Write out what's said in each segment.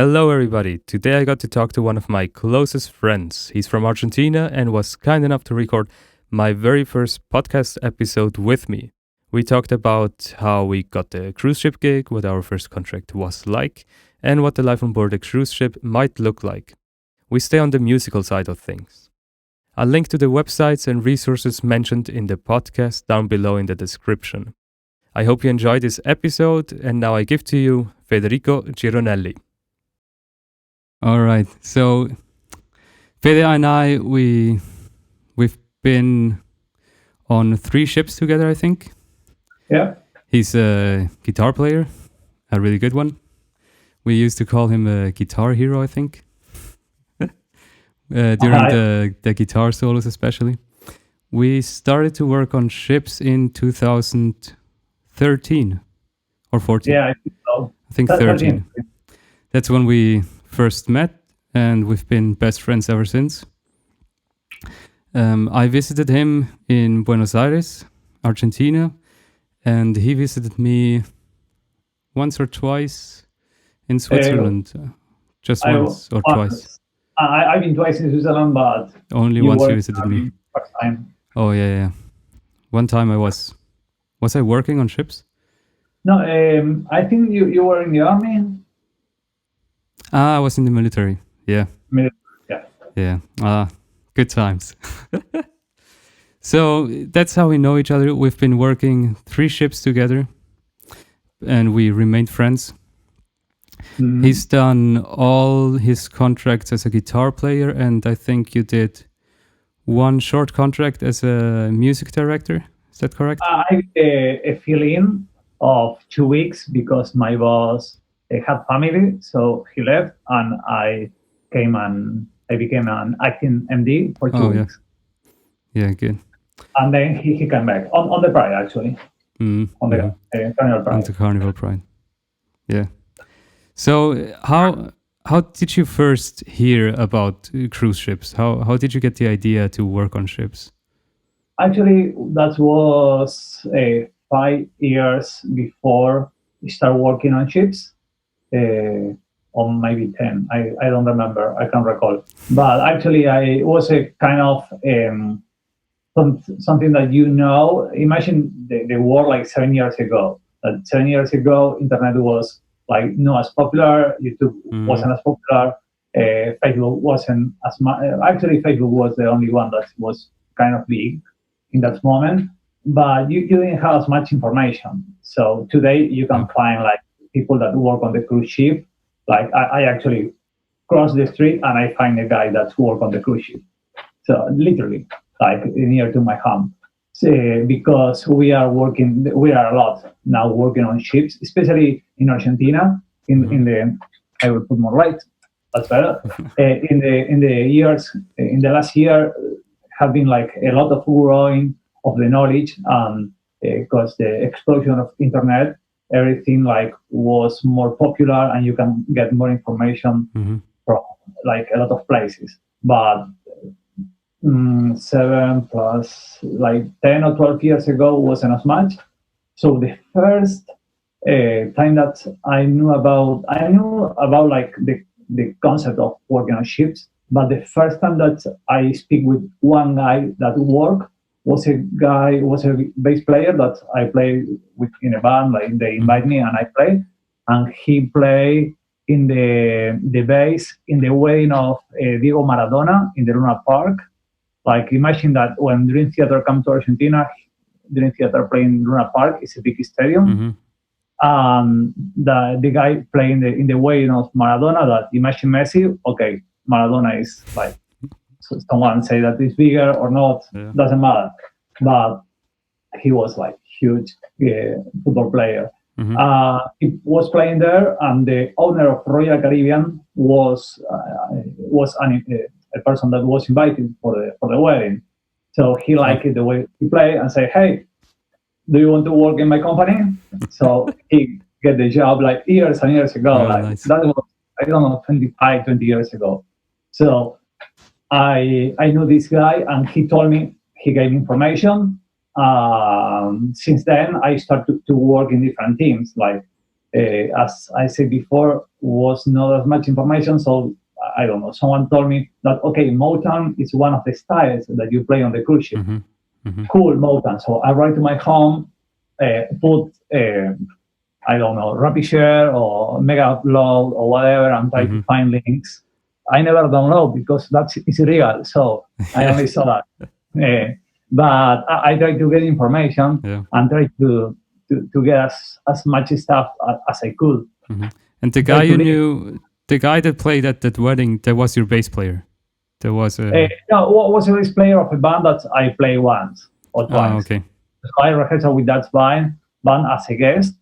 Hello, everybody. Today I got to talk to one of my closest friends. He's from Argentina and was kind enough to record my very first podcast episode with me. We talked about how we got the cruise ship gig, what our first contract was like, and what the life on board a cruise ship might look like. We stay on the musical side of things. I'll link to the websites and resources mentioned in the podcast down below in the description. I hope you enjoyed this episode, and now I give to you Federico Gironelli. All right, so Fede and I, we've been on 3 ships together, I think. Yeah. He's a guitar player, a really good one. We used to call him a guitar hero, I think, during the guitar solos especially. We started to work on ships in 2013 or 14. Yeah, I think so. I think 13. That's when we first met, and we've been best friends ever since. I visited him in Buenos Aires, Argentina, and he visited me once or twice in Switzerland. Just once or twice. I've been twice in Switzerland, but only once you visited me. First time. Oh yeah. One time I was I working on ships? No, I think you were in the army. I was in the military. Yeah. Yeah. Good times. So that's how we know each other. We've been working 3 ships together, and we remained friends. Mm-hmm. He's done all his contracts as a guitar player, and I think you did one short contract as a music director. Is that correct? I a fill-in of 2 weeks because my boss had family, so he left, and I came and I became an acting MD for 2 weeks. Yeah, good. And then he came back on the Pride, actually. On the Carnival Pride. On the Carnival Pride. Yeah. So how did you first hear about cruise ships? How did you get the idea to work on ships? Actually, that was 5 years before we started working on ships. Or maybe 10. I don't remember. I can't recall. But actually, I was a kind of something that imagine the world like 7 years ago. That 7 years ago, internet was like not as popular. YouTube wasn't as popular. Facebook wasn't as much. Actually, Facebook was the only one that was kind of big in that moment. But you didn't have as much information. So today you can find like people that work on the cruise ship. Like I actually cross the street and I find a guy that's work on the cruise ship. So literally, like near to my home. So, because we are a lot now working on ships, especially in Argentina. In the, I will put more light. That's better. In the last year, have been like a lot of growing of the knowledge, because the explosion of internet. Everything like was more popular and you can get more information from like a lot of places. But 7 plus like 10 or 12 years ago wasn't as much. So the first time that I knew about like the concept of working on ships, but the first time that I speak with one guy that worked was a bass player that I play with in a band. Like they invite me and I play, and he play in the bass in the wedding of Diego Maradona in the Luna Park. Like imagine that when Dream Theater come to Argentina, Dream Theater playing Luna Park is a big stadium. The guy playing in the wedding of Maradona. That imagine Messi. Okay, Maradona is like. So someone say that it's bigger or not, doesn't matter. But he was like huge football player. He was playing there, and the owner of Royal Caribbean was a person that was invited for the wedding. So he liked the way he played and said, "Hey, do you want to work in my company?" So he get the job like years and years ago. Nice. That was, I don't know, 20 years ago. So I knew this guy, and he told me, he gave me information. Since then, I started to work in different teams. Like as I said before, was not as much information. So I don't know. Someone told me that okay, Motown is one of the styles that you play on the cruise ship. Cool, Motown. So I write to my home, put I don't know, Rapid Share or Mega Upload or whatever, and try to find links. I never download because that's it's illegal. So I only saw that. But I try to get information and try to get as much stuff as I could. And the guy you knew, the guy that played at that wedding, that was your bass player. There was a no, was a bass player of a band that I play once or twice. Oh, okay. So I rehearsed with that band as a guest.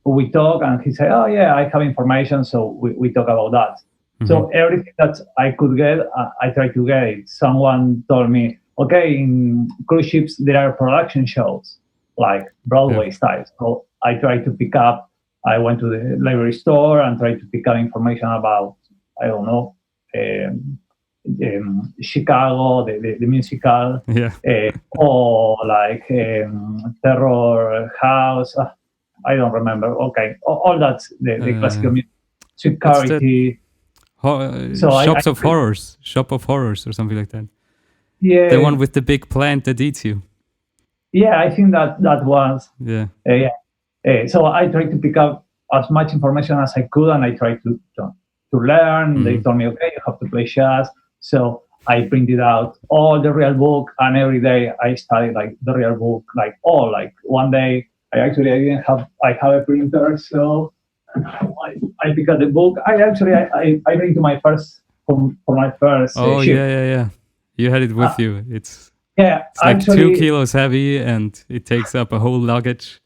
We talk, and he said, "Oh yeah, I have information." So we talk about that. So everything that I could get, I try to get it. Someone told me, okay, in cruise ships there are production shows like Broadway style. So I tried to pick up. I went to the library store and tried to pick up information about, I don't know, Chicago, the musical, or like Terror House. I don't remember. Okay, all that's the classical music. Security. Shop of Horrors or something like that. Yeah, the one with the big plant that eats you. Yeah, I think that was. Yeah. So I tried to pick up as much information as I could, and I tried to learn. They told me, okay, you have to play jazz. So I printed out all the real book, and every day I studied like the real book, like one day I have a printer, so I pick up the book. I bring to my first for my first. Oh ship. Yeah. You had it with you. It's it's like 2 kilos heavy, and it takes up a whole luggage.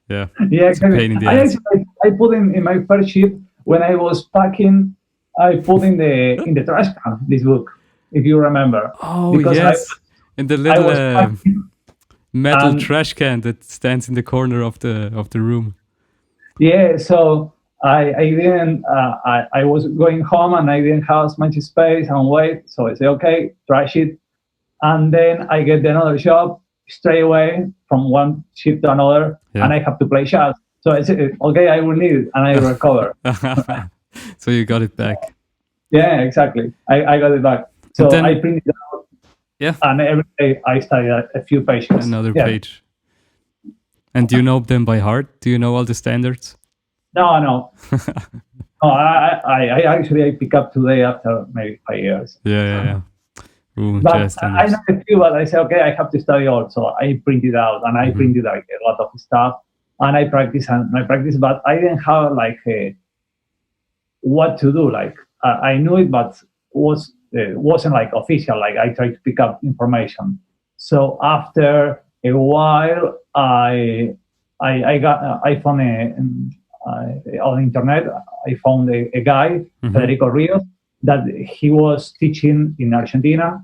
Yeah. It's a pain in the ass. I put in my first ship when I was packing. I put in the trash can this book, if you remember. Oh yes, in the little metal trash can that stands in the corner of the room. Yeah, so I didn't. I was going home and I didn't have as much space and weight, so I said, okay, trash it, and then I get another job straight away from one ship to another, and I have to play jazz. So I said, okay, I will need it, and I recover. So you got it back. Yeah, exactly. I got it back. So then, I printed it out. Yeah. And every day I study a few pages. Another page. And do you know them by heart? Do you know all the standards? No. No, I pick up today after maybe 5 years. Yeah. Ooh, but I know a few, but I say, okay, I have to study all. So I print it out, and I printed like a lot of stuff, and I practice, but I didn't have like what to do. Like I knew it, but wasn't like official. Like I tried to pick up information. So after a while, I found on the internet. I found a guy, Federico Rios, that he was teaching in Argentina,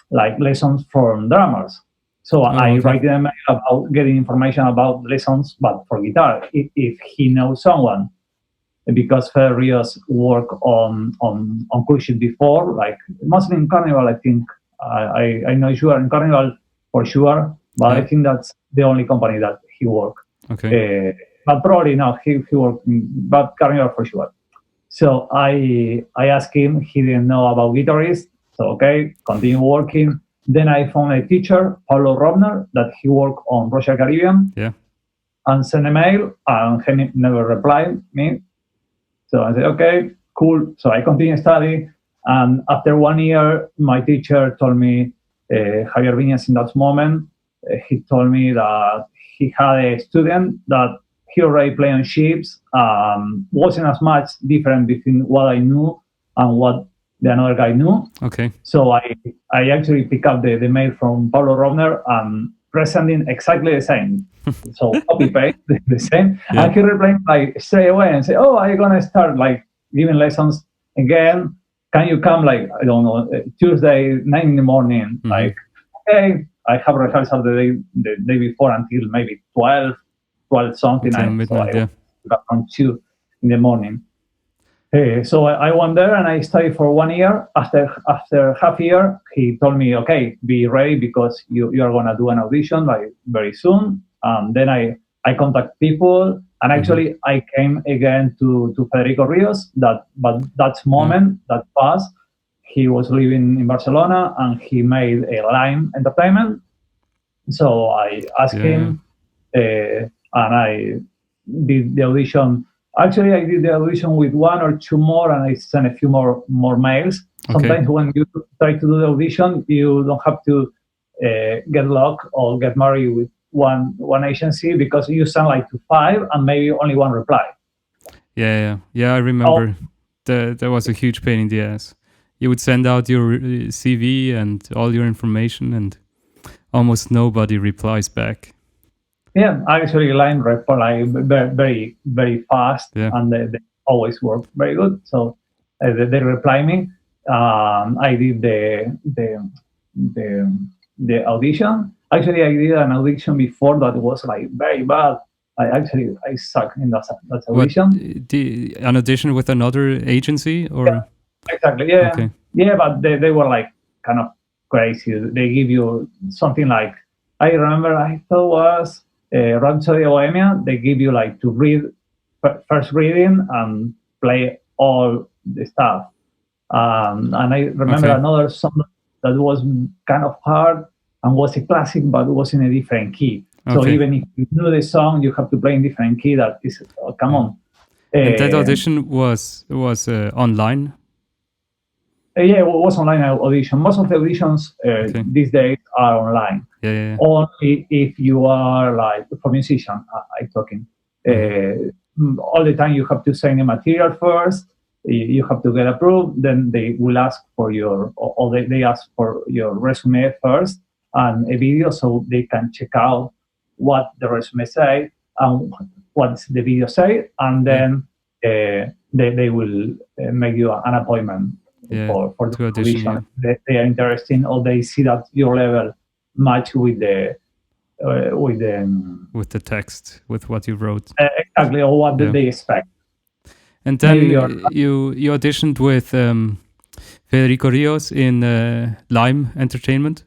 like lessons from drummers. So I write them about getting information about lessons, but for guitar, if he knows someone. Because Federico Rios worked on cruise ship before, like mostly in Carnival, I think. I know you are in Carnival for sure, but I think that's the only company that he worked. Okay. But probably no, he worked but Carnival for sure. So I asked him, he didn't know about guitarists, so okay, continue working. Then I found a teacher, Paulo Robner, that he worked on Royal Caribbean. Yeah. And sent a mail, and he never replied me. So I said, okay, cool. So I continued studying. And after 1 year, my teacher told me, Javier Viñas, in that moment, he told me that he had a student that he already played on ships. Wasn't as much different between what I knew and what the another guy knew. Okay. So I actually picked up the mail from Paulo Robner and presenting exactly the same. So copy paste the same. Yeah. And he replied like straight away and say, "Oh, I'm gonna start like giving lessons again. Can you come like I don't know Tuesday 9 in the morning?" Like, okay, I have rehearsal the day before until maybe 12 something. Midnight, so I got from 2 in the morning. So I went there and I studied for 1 year. After half a year, he told me, "Okay, be ready because you are gonna do an audition like very soon." Then I I contact people, and actually I came again to Federico Rios. But that moment that passed, he was living in Barcelona, and he made a Lime Entertainment. So I asked him, and I did the audition. Actually, I did the audition with one or two more, and I sent a few more mails. Sometimes when you try to do the audition, you don't have to get locked or get married with one agency, because you send like to 5 and maybe only one reply. Yeah. I remember that was a huge pain in the ass. You would send out your CV and all your information, and almost nobody replies back. Yeah, actually, Line reply very, very fast, and they always work very good. So they reply me. I did the audition. Actually, I did an audition before that was like very bad. I suck in that audition. An audition with another agency, or? Yeah, exactly. Yeah. Okay. Yeah, but they were like kind of crazy. They give you something like, I remember, I thought was Rhapsody Bohemia. They give you like to read first reading and play all the stuff. And I remember another song that was kind of hard and was a classic, but was in a different key. So even if you know the song, you have to play in different key. That is, come on. And that audition was online? Yeah, it was online audition. Most of the auditions these days are online. Yeah. Only if you are like for musician, I'm talking. All the time you have to send the material first. You have to get approved. Then they will ask for they ask for your resume first and a video, so they can check out what the resume say and what the video say, and then they will make you an appointment. For the audition. They are interested, or they see that your level match with the text, with what you wrote. Exactly, or what did they expect. And then you auditioned with Federico Rios in Lime Entertainment.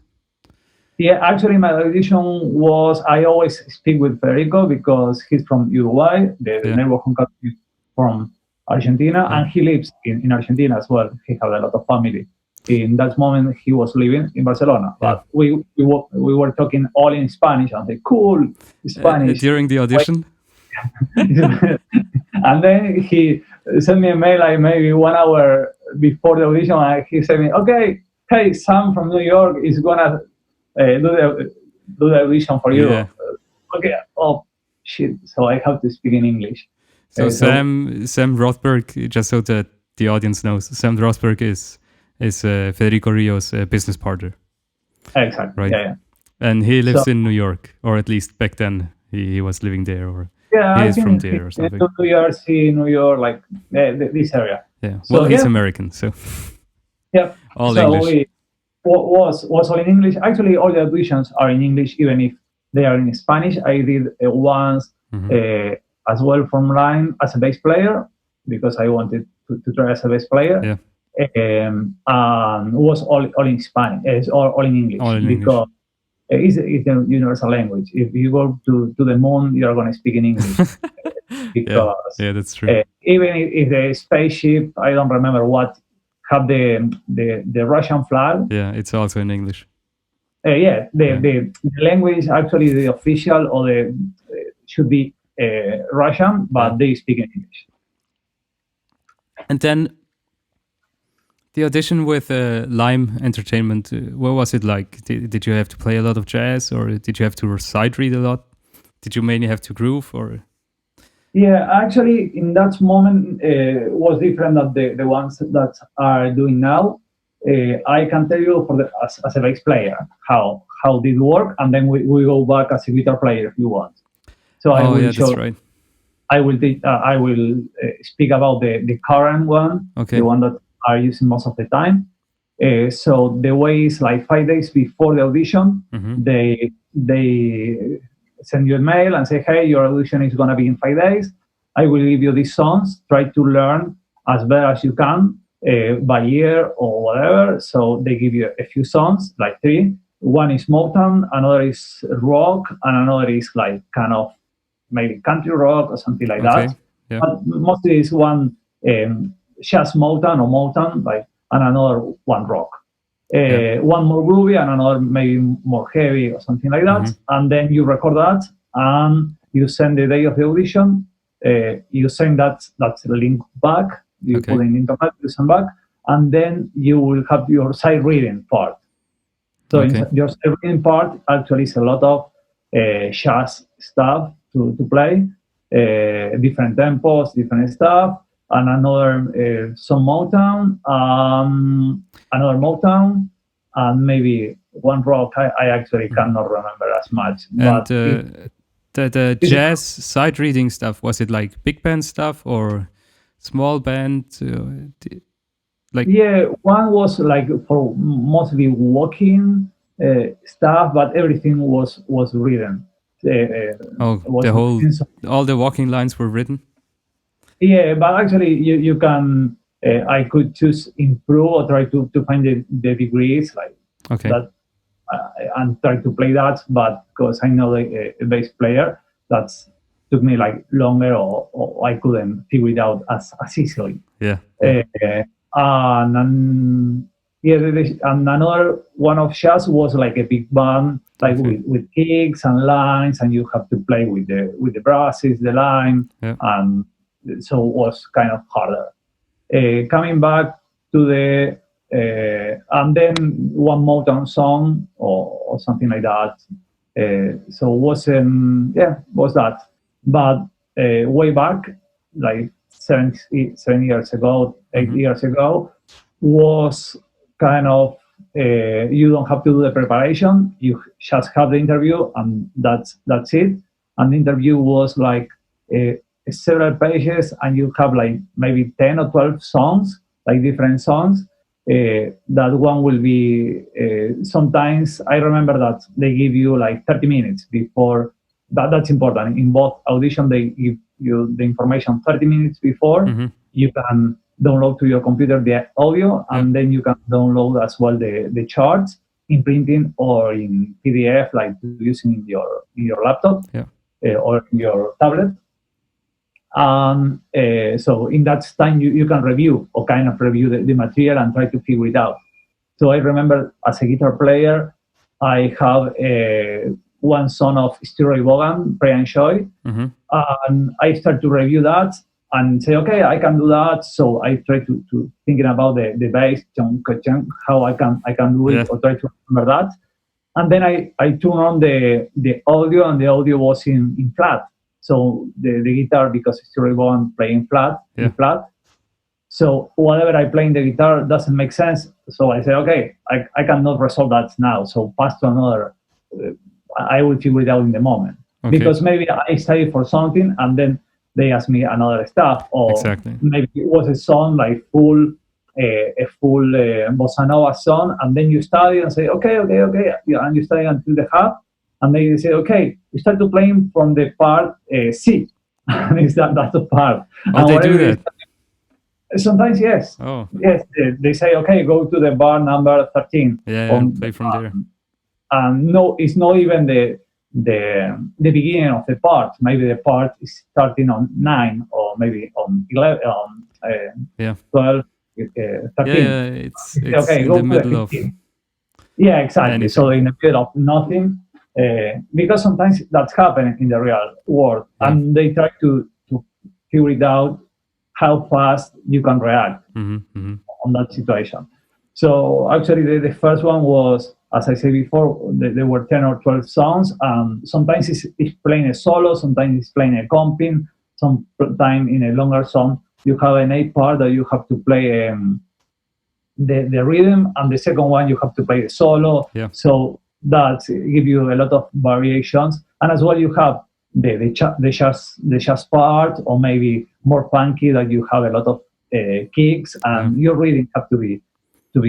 Yeah, actually, my audition was, I always speak with Federico because he's from Uruguay, the neighborhood country from Argentina, and he lives in Argentina as well. He had a lot of family. In that moment, he was living in Barcelona, but we were talking all in Spanish. And they cool Spanish during the audition. And then he sent me a mail like maybe 1 hour before the audition, and he said me, "Okay, hey, Sam from New York is gonna do the audition for you." Okay. Oh shit! So I have to speak in English. So Sam Rothberg, just so that the audience knows, Sam Rothberg is Federico Rios' business partner. Exactly. Right. Yeah. And he lives in New York, or at least back then he was living there, or he is from there or something. New York, like this area. Yeah. Well, he's American, so. Yeah. All English. Was all in English. Actually, all the auditions are in English, even if they are in Spanish. I did once. As well from Line as a bass player, because I wanted to try as a bass player. Yeah. And it was all in Spanish. It's all in English, because it's a universal language. If you go to the moon, you are going to speak in English. Because that's true. Even if the spaceship, I don't remember what, have the Russian flag. Yeah, it's also in English. The language, actually the official or should be Russian, but they speak in English. And then the audition with Lime Entertainment, what was it like? Did you have to play a lot of jazz, or did you have to sight read a lot? Did you mainly have to groove, or? Yeah, actually, in that moment was different than the ones that are doing now. I can tell you as a bass player how did work, and then we go back as a guitar player if you want. So I will show. That's right. I will speak about the current one, the one that are using most of the time. So the way is like 5 days before the audition, they send you a mail and say, "Hey, your audition is gonna be in 5 days. I will give you these songs. Try to learn as better as you can by ear or whatever." So they give you a few songs, like 3. One is Motown, another is rock, and another is like kind of maybe country rock or something like Okay. that. Yeah. But mostly it's one jazz Motown, like, and another one rock. One more groovy and another maybe more heavy or something like that. And then you record that and you send the day of the audition. You send that link back. You put in internet, you send back, and then you will have your side reading part. So your side reading part actually is a lot of jazz stuff to play, different tempos, different stuff, and another some Motown, another Motown, and maybe one rock. I actually cannot remember as much. And but the jazz side reading stuff, was it like big band stuff or small band? Yeah, one was like for mostly walking stuff, but everything was written. All the walking lines were written? Yeah, but actually you can, I could choose improve or try to find the degrees like that and try to play that, but because I know a bass player, that's took me like longer or I couldn't figure it out as easily. Yeah. And another one of jazz was like a big band, like with kicks and lines, and you have to play with the brasses, the line, and so it was kind of harder. Coming back to the and then one Motown song or something like that. So it wasn't was that, but way back like 7 years ago, 8 years ago, was kind of you don't have to do the preparation. You just have the interview, and that's it. And the interview was like several pages, and you have like maybe 10 or 12 songs, like different songs. That one will be sometimes I remember that they give you like 30 minutes before. That's important. In both audition, they give you the information 30 minutes before. You can download to your computer the audio, and then you can download as well the charts in printing or in PDF, like using in your laptop or your tablet. And so in that time, you can review or kind of review the material and try to figure it out. So I remember as a guitar player, I have one song of Steroid Bogan, Pray and Joy, and I start to review that and say, okay, I can do that. So I try to thinking about the bass, how I can do it, or try to remember that. And then I turn on the audio, and the audio was in flat. So the guitar, because it's Steroid Bogan playing in flat. So whatever I play in the guitar doesn't make sense. So I say, okay, I cannot resolve that now. So pass to another. I will figure it out in the moment. Because maybe I study for something and then they ask me another stuff, or maybe it was a song like a full bossa nova song, and then you study and say, okay, and you study until the half, and then you say, okay, you start to playing from the part C, and that's the part. Oh, they do that. Sometimes, yes. Oh. Yes, they say, okay, go to the bar number 13. Yeah, and play from there. And no, it's not even the beginning of the part. Maybe the part is starting on 9 or maybe on 11, 12, 13. Yeah, it's okay, in go the to middle the of. Yeah, exactly. Anything. So in the middle of nothing, because sometimes that's happening in the real world, and they try to figure it out how fast you can react on that situation. So actually, the first one was, as I said before, there were 10 or 12 songs. Sometimes it's playing a solo, sometimes it's playing a comping, sometimes in a longer song, you have an 8 part that you have to play the rhythm, and the second one, you have to play the solo. Yeah. So that gives you a lot of variations. And as well, you have the jazz part, or maybe more funky, that you have a lot of kicks, and your reading have to be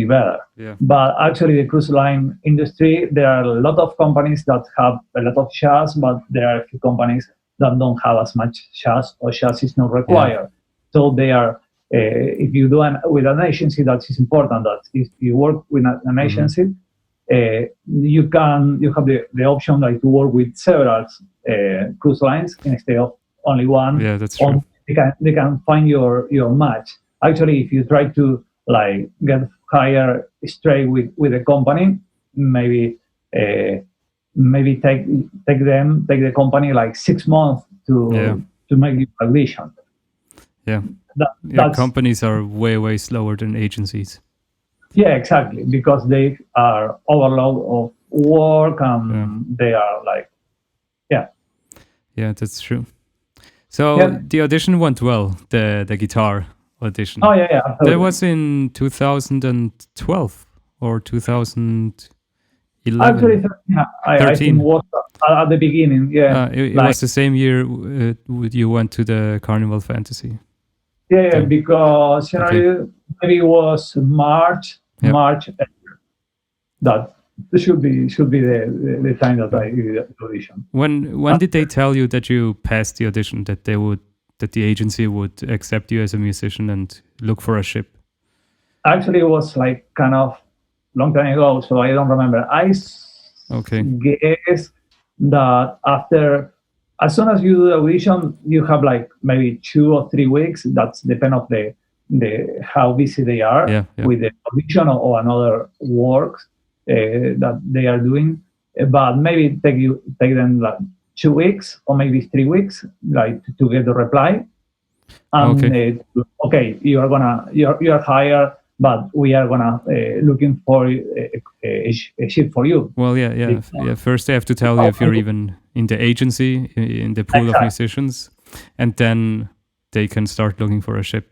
better. Yeah. But actually, the cruise line industry, there are a lot of companies that have a lot of jazz, but there are a few companies that don't have as much jazz, or jazz is not required. Yeah. So they are, if you do with an agency, that is important, that if you work with an agency, you have the option like to work with several cruise lines instead of only one. Yeah, that's true. They can find your match. Actually, if you try to like get hired straight with a company, maybe take the company like 6 months to make the audition. Yeah. Companies are way slower than agencies. Yeah, exactly, because they are overload of work and they are like, yeah, that's true. So the audition went well, the guitar audition. Oh yeah, absolutely. That was in 2012 or 2011. Actually, I think it was at the beginning. Yeah, it was the same year you went to the Carnival Fantasy. Yeah, because maybe it was March. That should be the time that I did the audition. When did they tell you that you passed the audition, that the agency would accept you as a musician and look for a ship? Actually, it was like kind of long time ago, so I don't remember. I guess that as soon as you do the audition, you have like maybe 2 or 3 weeks. That's depend of the how busy they are with the audition or another works that they are doing. But maybe take them like 2 weeks or maybe 3 weeks, like to get the reply. And you're hired, but we are gonna looking for a ship for you. Well, yeah. First, they have to tell you if you're even in the agency, in the pool of musicians, and then they can start looking for a ship.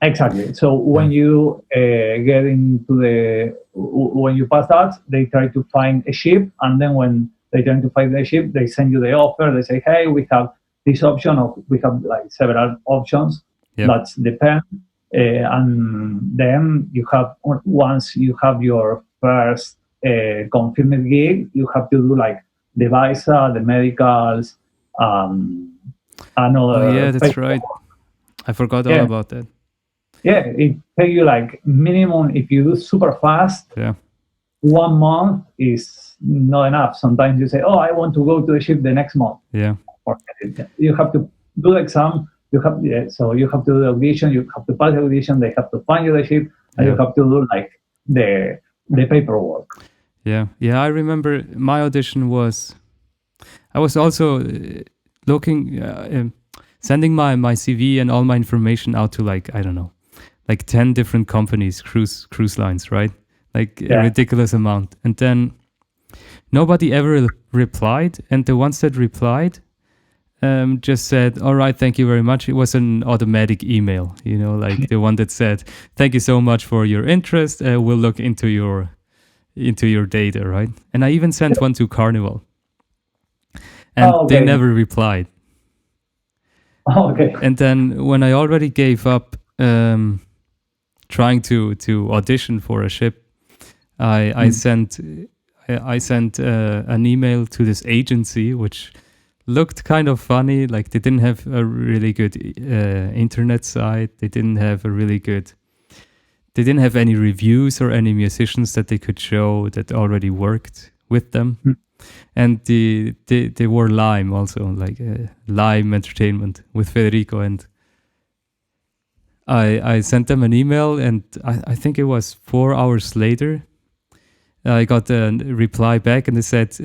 Exactly. So when you get into when you pass that, they try to find a ship, and then when they try to find the ship, they send you the offer. They say, "Hey, we have this option, or we have like several options. That's depend." And then once you have your first confirmed gig, you have to do like the visa, the medicals, another. Oh yeah, that's right. I forgot all about that. Yeah, it takes you like minimum, if you do super fast. 1 month is not enough. Sometimes you say, "Oh, I want to go to the ship the next month." Yeah. You have to do the exam. So you have to do the audition. You have to pass the audition. They have to find you the ship, and you have to do like the paperwork. Yeah. I remember my audition was. I was also looking, sending my CV and all my information out to like, I don't know, like 10 different companies, cruise lines, right? Like a ridiculous amount. And then nobody ever replied. And the ones that replied just said, "All right, thank you very much." It was an automatic email, like the one that said, "Thank you so much for your interest. We'll look into your data," right? And I even sent one to Carnival. And they never replied. Okay. And then when I already gave up trying to audition for a ship, I sent an email to this agency, which looked kind of funny. Like they didn't have a really good internet site. They didn't have any reviews or any musicians that they could show that already worked with them. And they were Lime also, like Lime Entertainment with Federico. And I sent them an email, and I think it was 4 hours later, I got a reply back, and they said,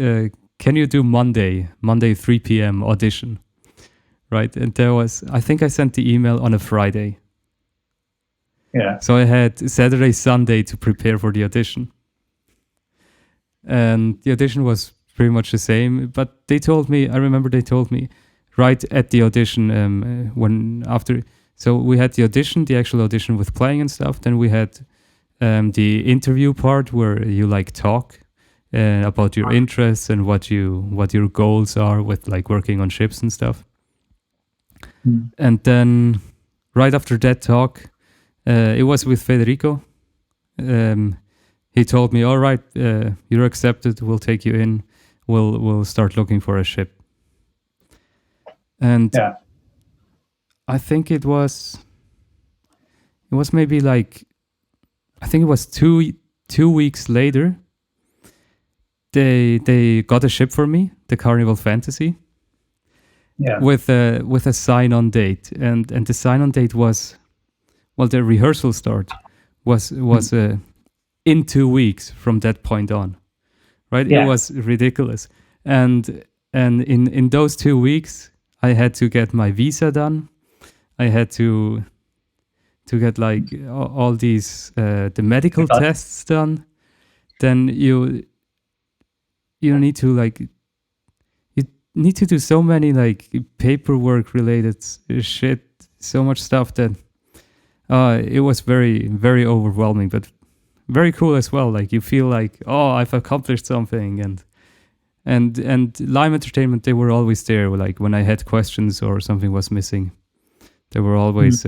"Can you do Monday 3 p.m. audition?" Right? And I think I sent the email on a Friday. Yeah. So I had Saturday, Sunday to prepare for the audition. And the audition was pretty much the same, but I remember they told me right at the audition, so we had the actual audition with playing and stuff. Then we had the interview part where you like talk about your interests and what your goals are with like working on ships and stuff. And then right after that talk, it was with Federico. He told me, "All right, you're accepted. We'll take you in. We'll start looking for a ship." And I think it was maybe like, I think it was two weeks later. they got a ship for me, the Carnival Fantasy, with a sign-on date, and the sign-on date was, well, the rehearsal start was in 2 weeks from that point on, right? It was ridiculous, and in those 2 weeks, I had to get my visa done. I had to get like all these the medical tests done. Then you need to do so many like paperwork related shit, so much stuff that it was very, very overwhelming, but very cool as well. Like you feel like, oh, I've accomplished something, and Lime Entertainment, they were always there. Like when I had questions or something was missing, they were always.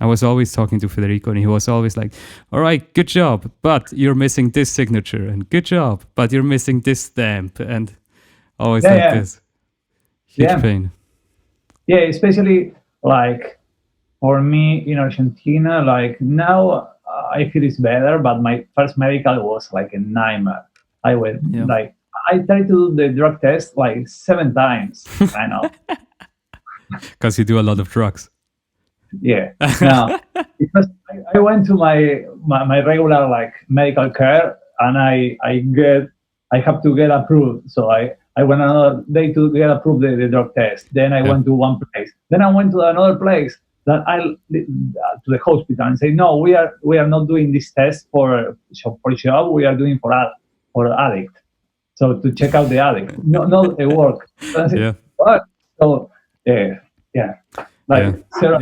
I was always talking to Federico, and he was always like, all right, good job, but you're missing this signature, and good job, but you're missing this stamp, and always this. Huge pain. Yeah, especially like for me in Argentina, like now I feel it's better, but my first medical was like a nightmare. I went like, I tried to do the drug test like 7 times right now. Because you do a lot of drugs. Yeah. Now, because I went to my regular like medical care, and I have to get approved. So I went another day to get approved the drug test. Then I went to one place. Then I went to another place. Then to the hospital and say, no, we are not doing this test for job. We are doing for addict. So to check out the addict. No, it work. What? So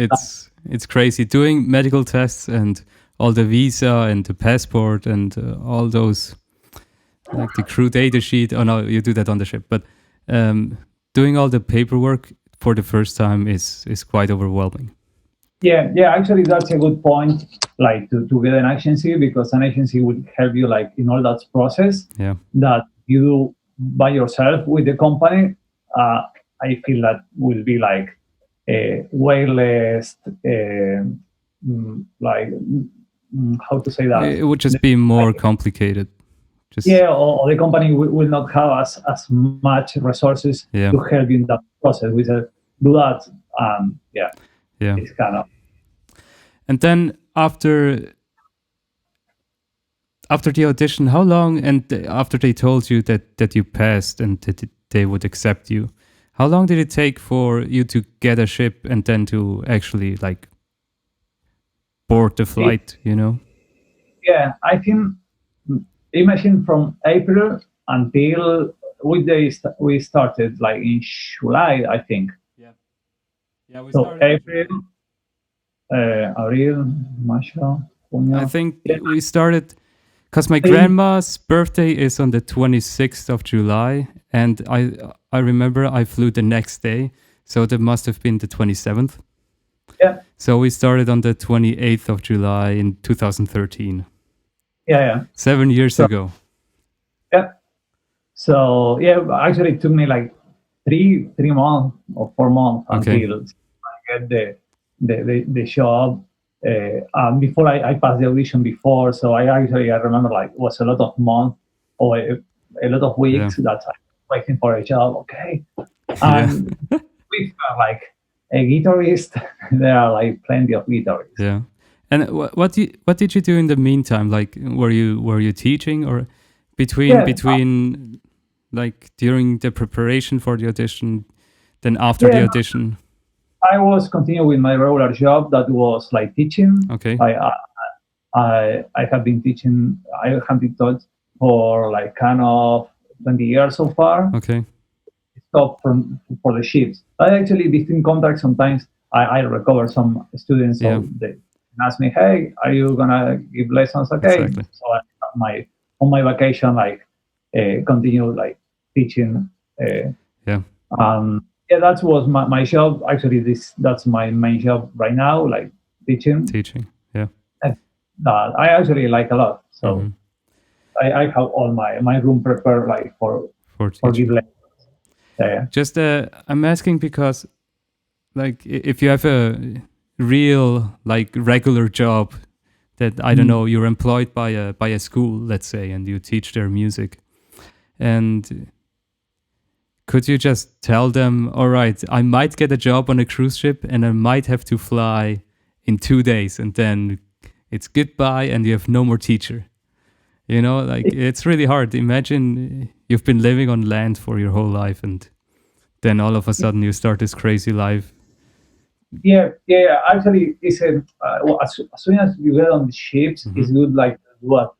it's crazy doing medical tests and all the visa and the passport and all those, like the crew data sheet. Oh no, you do that on the ship, but doing all the paperwork for the first time is quite overwhelming. Yeah, actually that's a good point, like to get an agency, because an agency would help you like in all that process that you do by yourself with the company. I feel that will be like way less how to say that? It would just be more complicated. Or the company will not have as much resources to help you in that process. We said do that, it's kind of. And then after the audition, how long? And after they told you that you passed and that they would accept you, how long did it take for you to get a ship and then to actually like board the flight? Yeah, I think. Imagine from April until we started like in July, I think. We started. April, April, March, Junio. I think we started because my grandma's birthday is on the 26th of July, and I remember I flew the next day, so that must have been the 27th. Yeah. So we started on the 28th of July in 2013. Yeah. 7 years ago. Yeah. So actually it took me like 3 months or 4 months until I get the job. Before I passed the audition before, so I remember like it was a lot of months or a lot of weeks that I was waiting for a job. Okay. And with like a guitarist, there are like plenty of guitarists. Yeah. And what did you do in the meantime? Like, were you teaching or between like during the preparation for the audition, then after the audition? I was continuing with my regular job that was like teaching. Okay. I have been teaching. I have been taught for like kind of 20 years so far. Okay. Stop for the ships. I actually between contracts sometimes I recover some students. So they ask me, hey, are you gonna give lessons? Okay. Exactly. So I have on my vacation like continue like teaching. That was my job. Actually, that's my main job right now, like teaching. Yeah. And I actually like a lot. So I have all my room prepared like for give lessons. Yeah. Just I'm asking because like if you have a real like regular job that I don't know, you're employed by a school, let's say, and you teach their music. And could you just tell them, all right, I might get a job on a cruise ship and I might have to fly in 2 days, and then it's goodbye and you have no more teacher. You know, like it's really hard. Imagine you've been living on land for your whole life and then all of a sudden you start this crazy life. Yeah. Actually, it's as soon as you get on the ships, it's good. Like what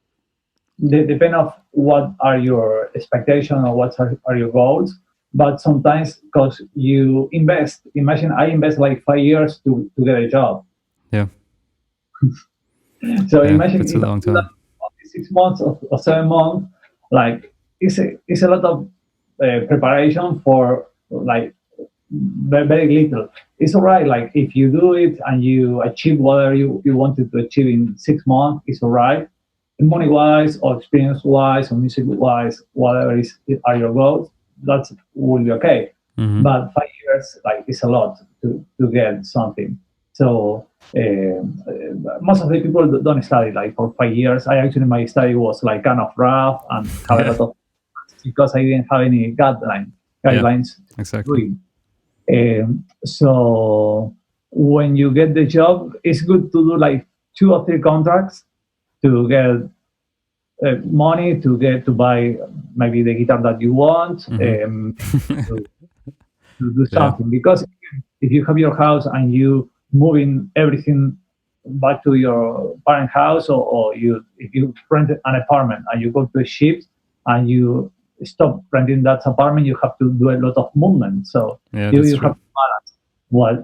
depend of what are your expectations or what are your goals. But sometimes because you invest, imagine I invest like 5 years to get a job. Yeah. So Yeah, imagine that's a if I long do that time. only 6 months or 7 months, like it's a lot of preparation for like very little. It's all right. Like if you do it and you achieve whatever you wanted to achieve in 6 months, it's all right. Money wise or experience wise or music wise, whatever are your goals, that will be okay. Mm-hmm. But 5 years, like it's a lot to get something. So most of the people don't study like for 5 years. I actually my study was like kind of rough and have a lot of because I didn't have any guidelines to Exactly. read. So when you get the job, it's good to do like 2 or 3 contracts to get money to buy maybe the guitar that you want, to do Yeah. something. Because if you have your house and you moving everything back to your parent house, or you if you rent an apartment and you go to a ship and you stop renting that apartment, you have to do a lot of movement. So Yeah, you that's have true. to balance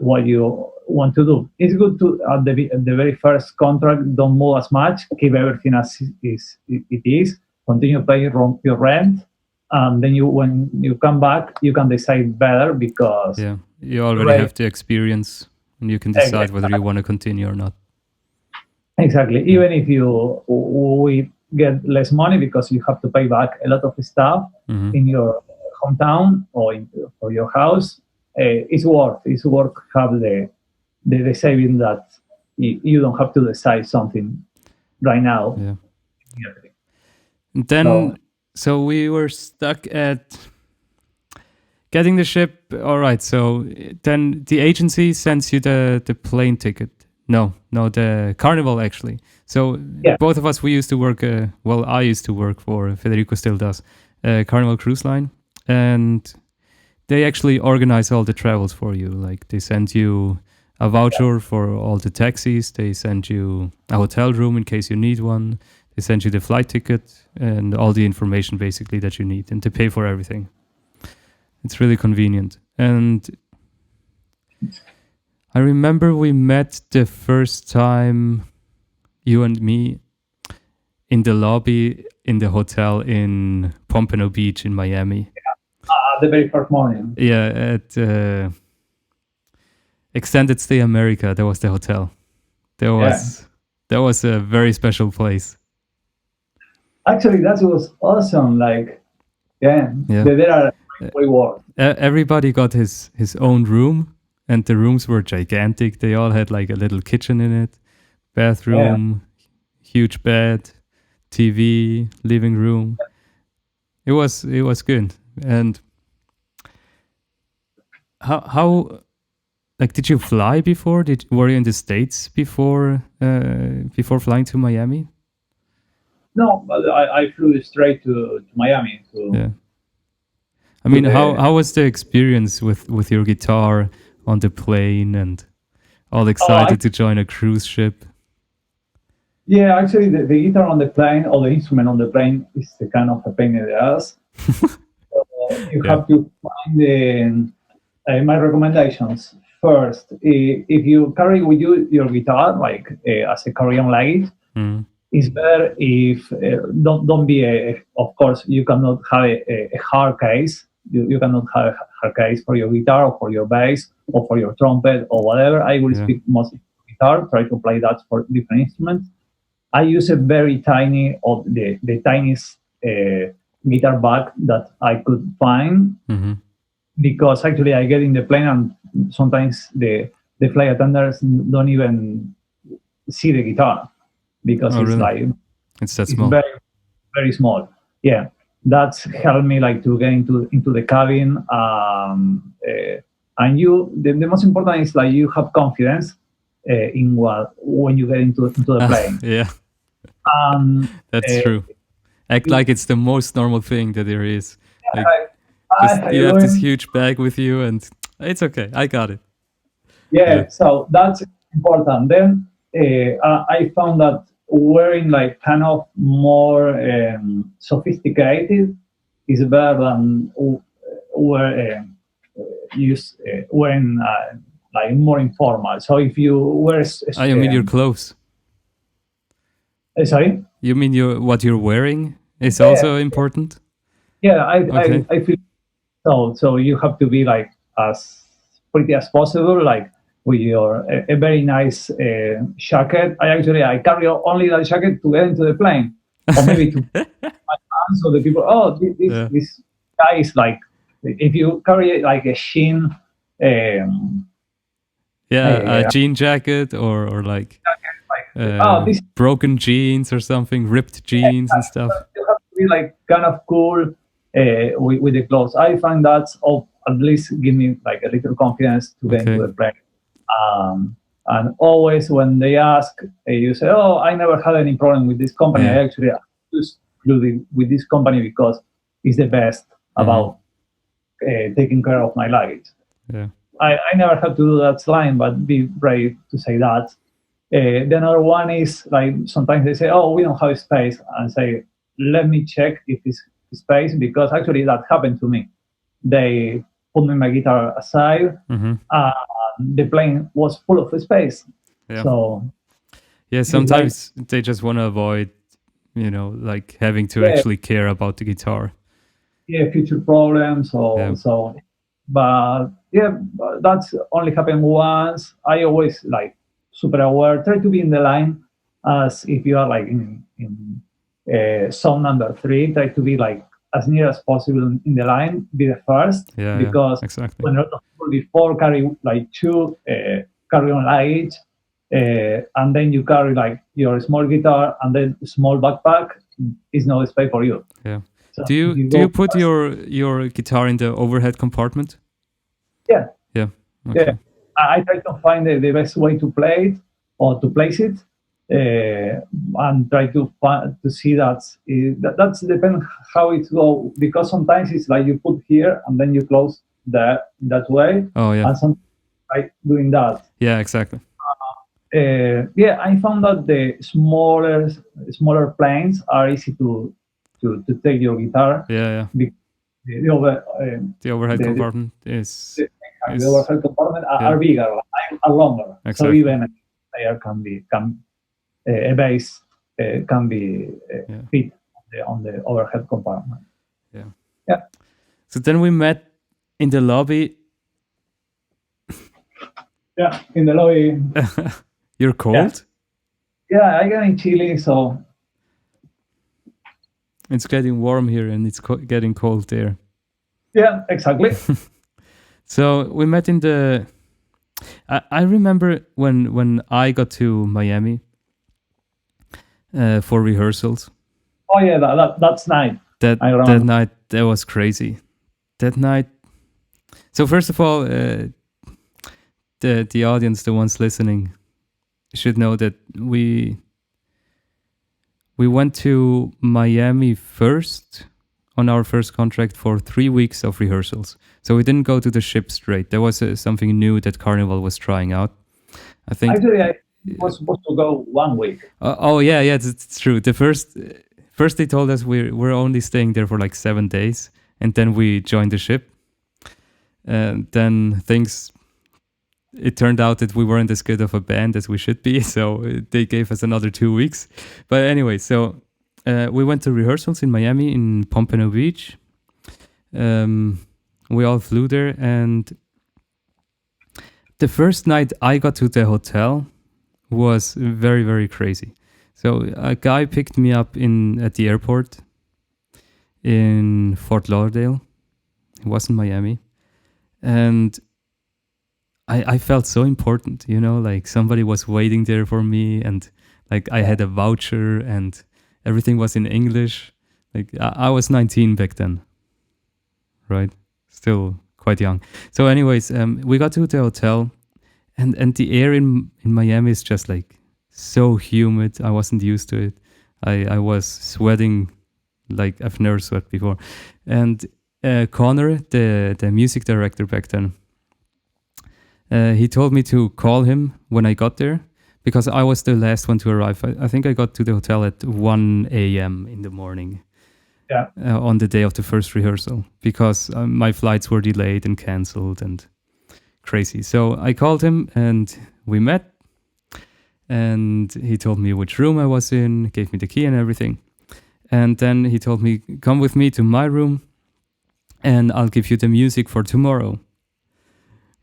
what you want to do. It's good to at the very first contract don't move as much, keep everything as it is, continue paying your rent, and then you when you come back you can decide better because Yeah, you already right, have the experience and you can decide whether you want to continue or not. exactly. Yeah. Even if we get less money because you have to pay back a lot of stuff Mm-hmm. in your hometown or your house, it's worth have the saving that you don't have to decide something right now. Yeah. Immediately. And So then, so we were stuck at getting the ship. All right. So then the agency sends you the plane ticket. No, the Carnival actually. So yeah, both of us, we used to work. Well, I used to work for Federico still does Carnival Cruise Line, and they actually organize all the travels for you. Like they send you a voucher for all the taxis. They send you a hotel room in case you need one. They send you the flight ticket and all the information basically that you need, and they pay for everything. It's really convenient. And I remember we met the first time, you and me, in the lobby in the hotel in Pompano Beach in Miami. the very first morning. Yeah, at Extended Stay America, there was the hotel. Yeah, That was a very special place. actually that was awesome. Like yeah, Yeah. there are way worse. Everybody got his own room, and the rooms were gigantic. They all had like a little kitchen in it, Yeah. bathroom, huge bed, TV, living room. It was good. And how like did you fly before? Were you in the States before flying to Miami? No, but I flew straight to Miami Yeah. I to mean, the. how was the experience with your guitar on the plane and all Oh, excited to join a cruise ship? yeah, actually, the guitar on the plane or the instrument on the plane is the kind of a pain in the ass. So you Yeah. have to find my recommendations. First, if you carry with you your guitar, like as a carry-on luggage, Mm. it's better if don't be of course you cannot have a hard case. You cannot have a hard case for your guitar or for your bass or for your trumpet or whatever. I will Yeah. speak mostly for guitar. Try to play that for different instruments. I use a very tiny or the tiniest guitar bag that I could find Mm-hmm. because actually I get in the plane and sometimes the flight attendants don't even see the guitar because Oh, it's really? like It's that it's small. very very small. Yeah. that's helped me like to get into the cabin. And the most important is like you have confidence in what when you get into the plane. Yeah, Um, that's uh, true. Act you, like it's the most normal thing that there is. Like, I, just how you you have this doing? huge bag with you, and it's okay. I got it. Yeah. Yeah, so that's important. Then I found that wearing like kind of more sophisticated is better than wear use wearing like more informal. So if you wear, You mean your clothes? sorry, You mean what you're wearing is yeah, also important? yeah, Okay. I feel so. So you have to be like as pretty as possible, like with your a very nice jacket. I carry only that jacket to get into the plane, or maybe to so the people. Oh, Yeah. this guy is like. If you carry like a sheen, um, Yeah, a uh, jean jacket or like like this broken jeans or something, ripped jeans and stuff. you have to be like kind of cool with the clothes. I find that's at least give me like a little confidence to get into Okay. the plane. And always when they ask, you say, "Oh, I never had any problem with this company. Yeah. I actually choose with this company because it's the best Mhm. about taking care of my luggage." Yeah. I never had to do that line, but be brave to say that. The another one is like sometimes they say, "Oh, we don't have space," and say, "Let me check if it's space," because actually that happened to me. They put my guitar aside. Mhm. The plane was full of space, Yeah. so Yeah, it's like sometimes they just want to avoid, like having to yeah, actually care about the guitar. yeah, future problems Yeah. or so. But yeah, but that's only happened once. I always like super aware. Try to be in the line as if you are like in song number 3. Try to be like as near as possible in the line. Be the first Yeah, yeah. because Exactly. when a lot of people before carry like two carry on luggage, and then you carry like your small guitar and then small backpack, is no space for you. Yeah. So Do if you you do you go put first, your guitar in the overhead compartment? yeah, Yeah. yeah. Okay. I try to find the best way to play it or to place it, and try to see that's depends how it go because sometimes it's like you put here and then you close that way, Oh yeah. and some like doing that. Yeah, exactly. Yeah, I found that the smaller planes are easy to take your guitar. Yeah, yeah. Because the over The overhead the, compartment the, the is overhead compartment yeah, are bigger, are longer. So exactly. even a player can a bass can be Yeah. fit on the overhead compartment. Yeah. Yeah, So then we met in the lobby. yeah. In the lobby, You're yeah, cold? yeah. I got in Chile, so It's getting warm here and it's getting cold there. yeah, exactly. So we met in the. I remember when I got to Miami for rehearsals. Oh yeah, that's nice. That I that remember. night that was crazy. That night. So first of all, the audience, the ones listening, should know that we went to Miami first on our first contract for 3 weeks of rehearsals. So we didn't go to the ship straight. There was something new that Carnival was trying out. I think. Actually, I was supposed to go 1 week. Oh yeah, it's true. The first they told us we're only staying there for like 7 days, and then we joined the ship. And then it turned out that we weren't as good of a band as we should be, so they gave us another 2 weeks. But anyway, so we went to rehearsals in Miami in Pompano Beach. We all flew there, and the first night I got to the hotel was very, very crazy. So a guy picked me up at the airport in Fort Lauderdale. It was in Miami, and I felt so important, like somebody was waiting there for me, and like I had a voucher and everything was in English. Like I was 19 back then, right? Still quite young. So, anyways, we got to the hotel, and the air in Miami is just like so humid. I wasn't used to it. I was sweating like I've never sweat before. And Connor, the music director back then, he told me to call him when I got there because I was the last one to arrive. I think I got to the hotel at 1 a.m. in the morning. Yeah. On the day of the first rehearsal because my flights were delayed and canceled and crazy. So I called him and we met, and he told me which room I was in, gave me the key and everything. And then he told me, come with me to my room and I'll give you the music for tomorrow.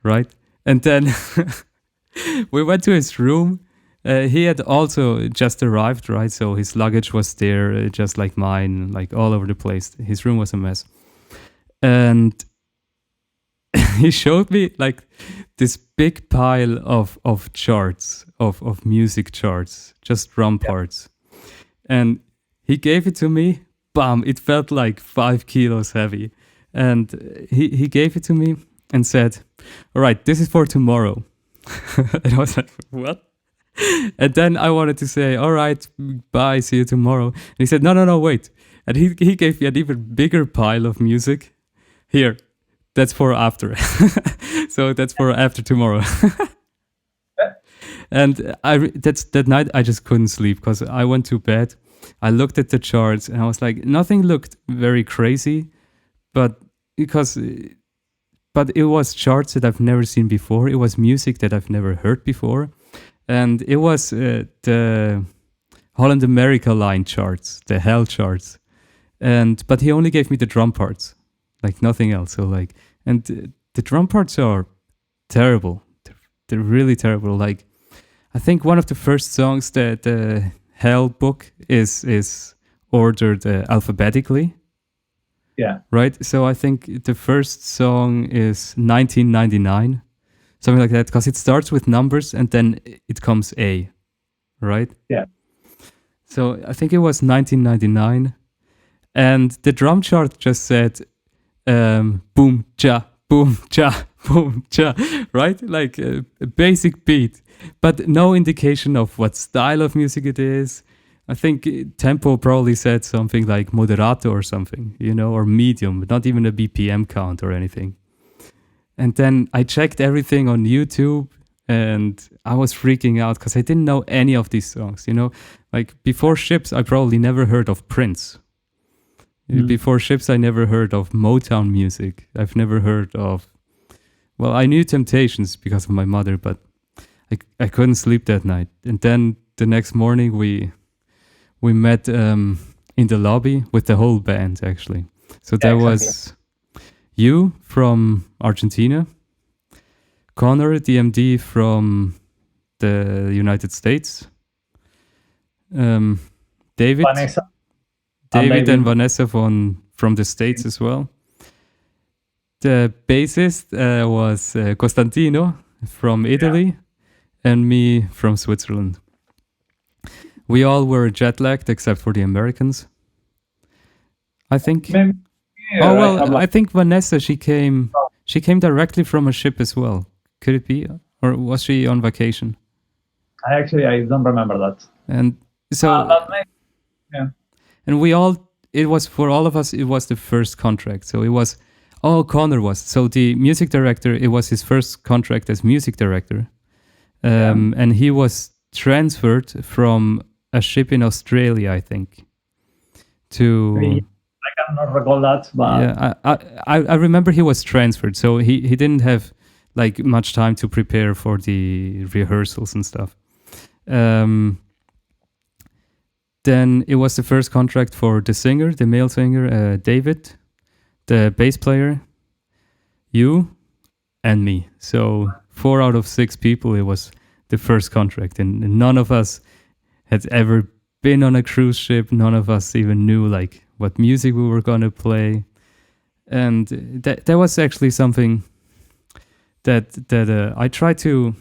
Right? And then we went to his room. He had also just arrived, right? So his luggage was there, just like mine, like all over the place. His room was a mess. And he showed me like this big pile of charts, of music charts, just drum parts. And he gave it to me. Bam! It felt like 5 kilos heavy. And he gave it to me and said, all right, this is for tomorrow. And I was like, what? And then I wanted to say, all right, bye, see you tomorrow. And he said, no, wait. And he gave me an even bigger pile of music. Here, that's for after. So that's for after tomorrow. And that night I just couldn't sleep because I went to bed. I looked at the charts and I was like, nothing looked very crazy, but it was charts that I've never seen before. It was music that I've never heard before. And it was the Holland America line charts, the hell charts. But he only gave me the drum parts, like nothing else. So like, and the drum parts are terrible. They're really terrible. Like, I think one of the first songs that the hell book is ordered alphabetically. Yeah. Right. So I think the first song is 1999. Something like that, because it starts with numbers and then it comes A, right? Yeah. So I think it was 1999. And the drum chart just said, boom, cha, boom, cha, boom, cha, right? Like a basic beat, but no indication of what style of music it is. I think tempo probably said something like moderato or something, or medium, but not even a BPM count or anything. And then I checked everything on YouTube and I was freaking out because I didn't know any of these songs, Like before Ships, I probably never heard of Prince. Before Ships, I never heard of Motown music. I've never heard of... Well, I knew Temptations because of my mother, but I couldn't sleep that night. And then the next morning we met in the lobby with the whole band, actually. So there was... You from Argentina, Connor, DMD from the United States, David, Vanessa. David and Vanessa from the States as well. The bassist was Costantino from Italy, and me from Switzerland. We all were jet lagged except for the Americans, I think. I think Vanessa, she came directly from a ship as well. Could it be? Or was she on vacation? I don't remember that. And so, and it was for all of us, it was the first contract. So it was, Connor was. So the music director, it was his first contract as music director. And he was transferred from a ship in Australia, I think, to... I cannot recall that, but yeah, I remember he was transferred, so he didn't have like much time to prepare for the rehearsals and stuff. Then it was the first contract for the singer, the male singer, David, the bass player, you, and me. So 4 out of 6 people, it was the first contract, and none of us had ever been on a cruise ship. None of us even knew like what music we were going to play. And that was actually something that I tried to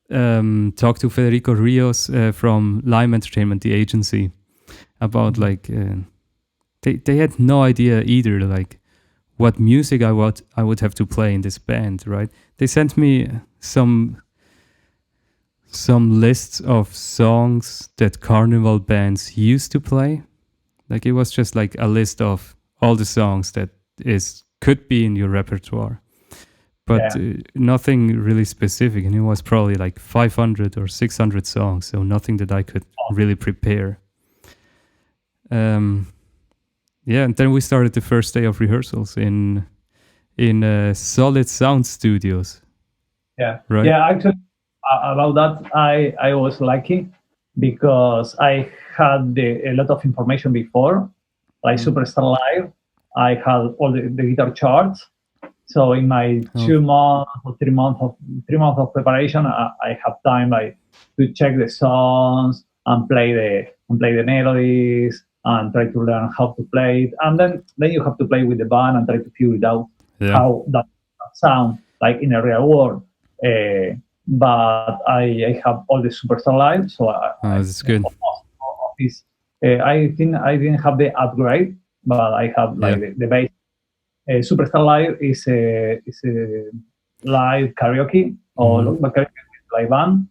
talk to Federico Rios from Lime Entertainment, the agency. about like they had no idea either, like what music I would have to play in this band, right? They sent me some lists of songs that carnival bands used to play. Like it was just like a list of all the songs that could be in your repertoire, but Yeah. nothing really specific. And it was probably like 500 or 600 songs, so nothing that I could really prepare. Um, yeah, and then we started the first day of rehearsals in Solid Sound Studios. Yeah. Right. Yeah. Actually, about that, I was lucky because I had a lot of information before, like Superstar Live. I had all the guitar charts. So in my 2 months or 3 months of preparation, I have time like to check the songs and play the melodies and try to learn how to play it. And then you have to play with the band and try to figure it out Yeah. how that sound like in a real world. But I have all the Superstar Live, so That's good. of this. I think I didn't have the upgrade, but I have like the base. Superstar Live is a live karaoke or karaoke with live band.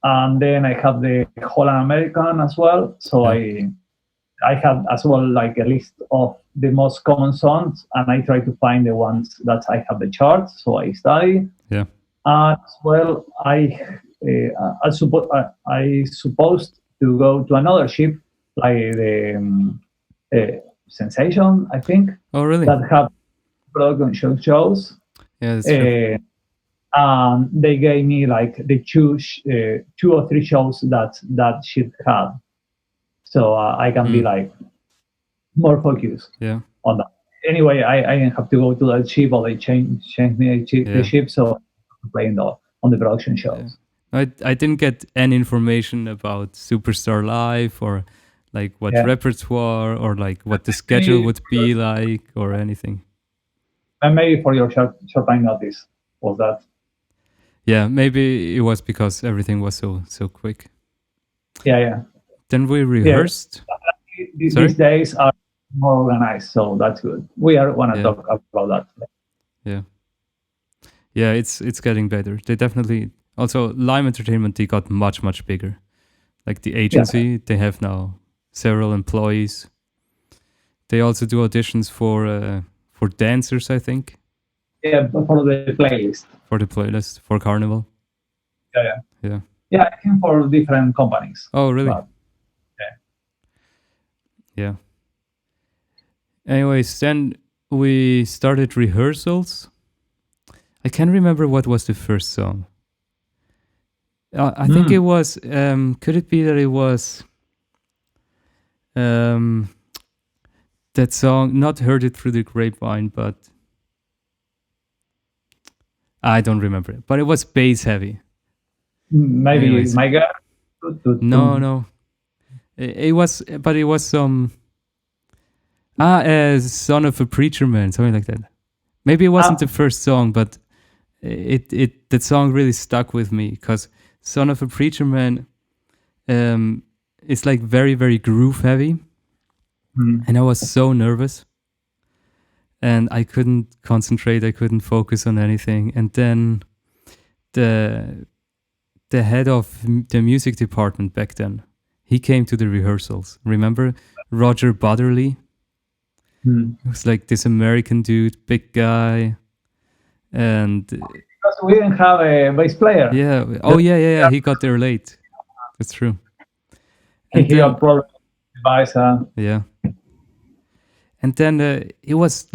And then I have the Holland American as well. So I have as well like a list of the most common songs, and I try to find the ones that I have the charts. So I study. Yeah. As well, I supposed to go to another ship like the Sensation, I think. Oh, really? That have production shows. Yeah, that's true. And they gave me like the two or three shows that ship had, so I can be like more focused on that. Anyway, I didn't have to go to that ship, or they changed me the ship, so I'm playing on the production shows. I didn't get any information about Superstar Live or like what repertoire or like what the schedule would be like or anything. And maybe for your short time notice was that. Yeah, maybe it was because everything was so quick. Yeah. Then we rehearsed. These days are more organized, so that's good. We are want to talk about that. Yeah, it's getting better. They definitely also Lime Entertainment. They got much bigger. Like the agency, they have now several employees. They also do auditions for dancers, I think. Yeah, for the playlist. For the playlist for Carnival. Yeah, I think for different companies. Oh, really? Yeah. Anyways, then we started rehearsals. I can't remember what was the first song. I think it was. Could it be that it was that song? Not Heard It Through the Grapevine, but I don't remember it. But it was bass heavy. Maybe Anyways. My Girl. No. It was, but it was some. Son of a Preacher Man, something like that. Maybe it wasn't the first song, but that song really stuck with me because Son of a Preacher Man is like very, very groove heavy. And I was so nervous. And I couldn't concentrate, I couldn't focus on anything. And then the head of the music department back then, he came to the rehearsals. Remember Roger Butterly? He was like this American dude, big guy. And because we didn't have a bass player. Yeah. Oh, yeah. He got there late. That's true. And he got problem device. Yeah. And then it was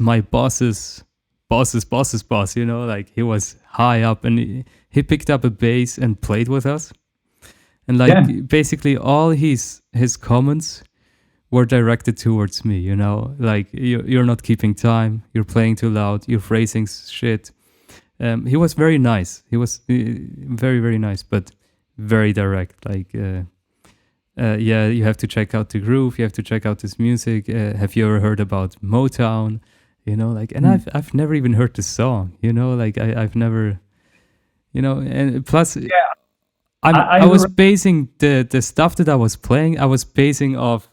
my boss's boss, you know, like he was high up and he picked up a bass and played with us. And like basically all his comments were directed towards me, you know, like you're not keeping time, you're playing too loud, you're phrasing shit. He was very nice. He was very, very nice, but very direct. Like, you have to check out the groove. You have to check out this music. Have you ever heard about Motown? You know, like, and I've never even heard the song. You know, like I've never, you know, and plus, I was basing the stuff that I was playing. I was basing off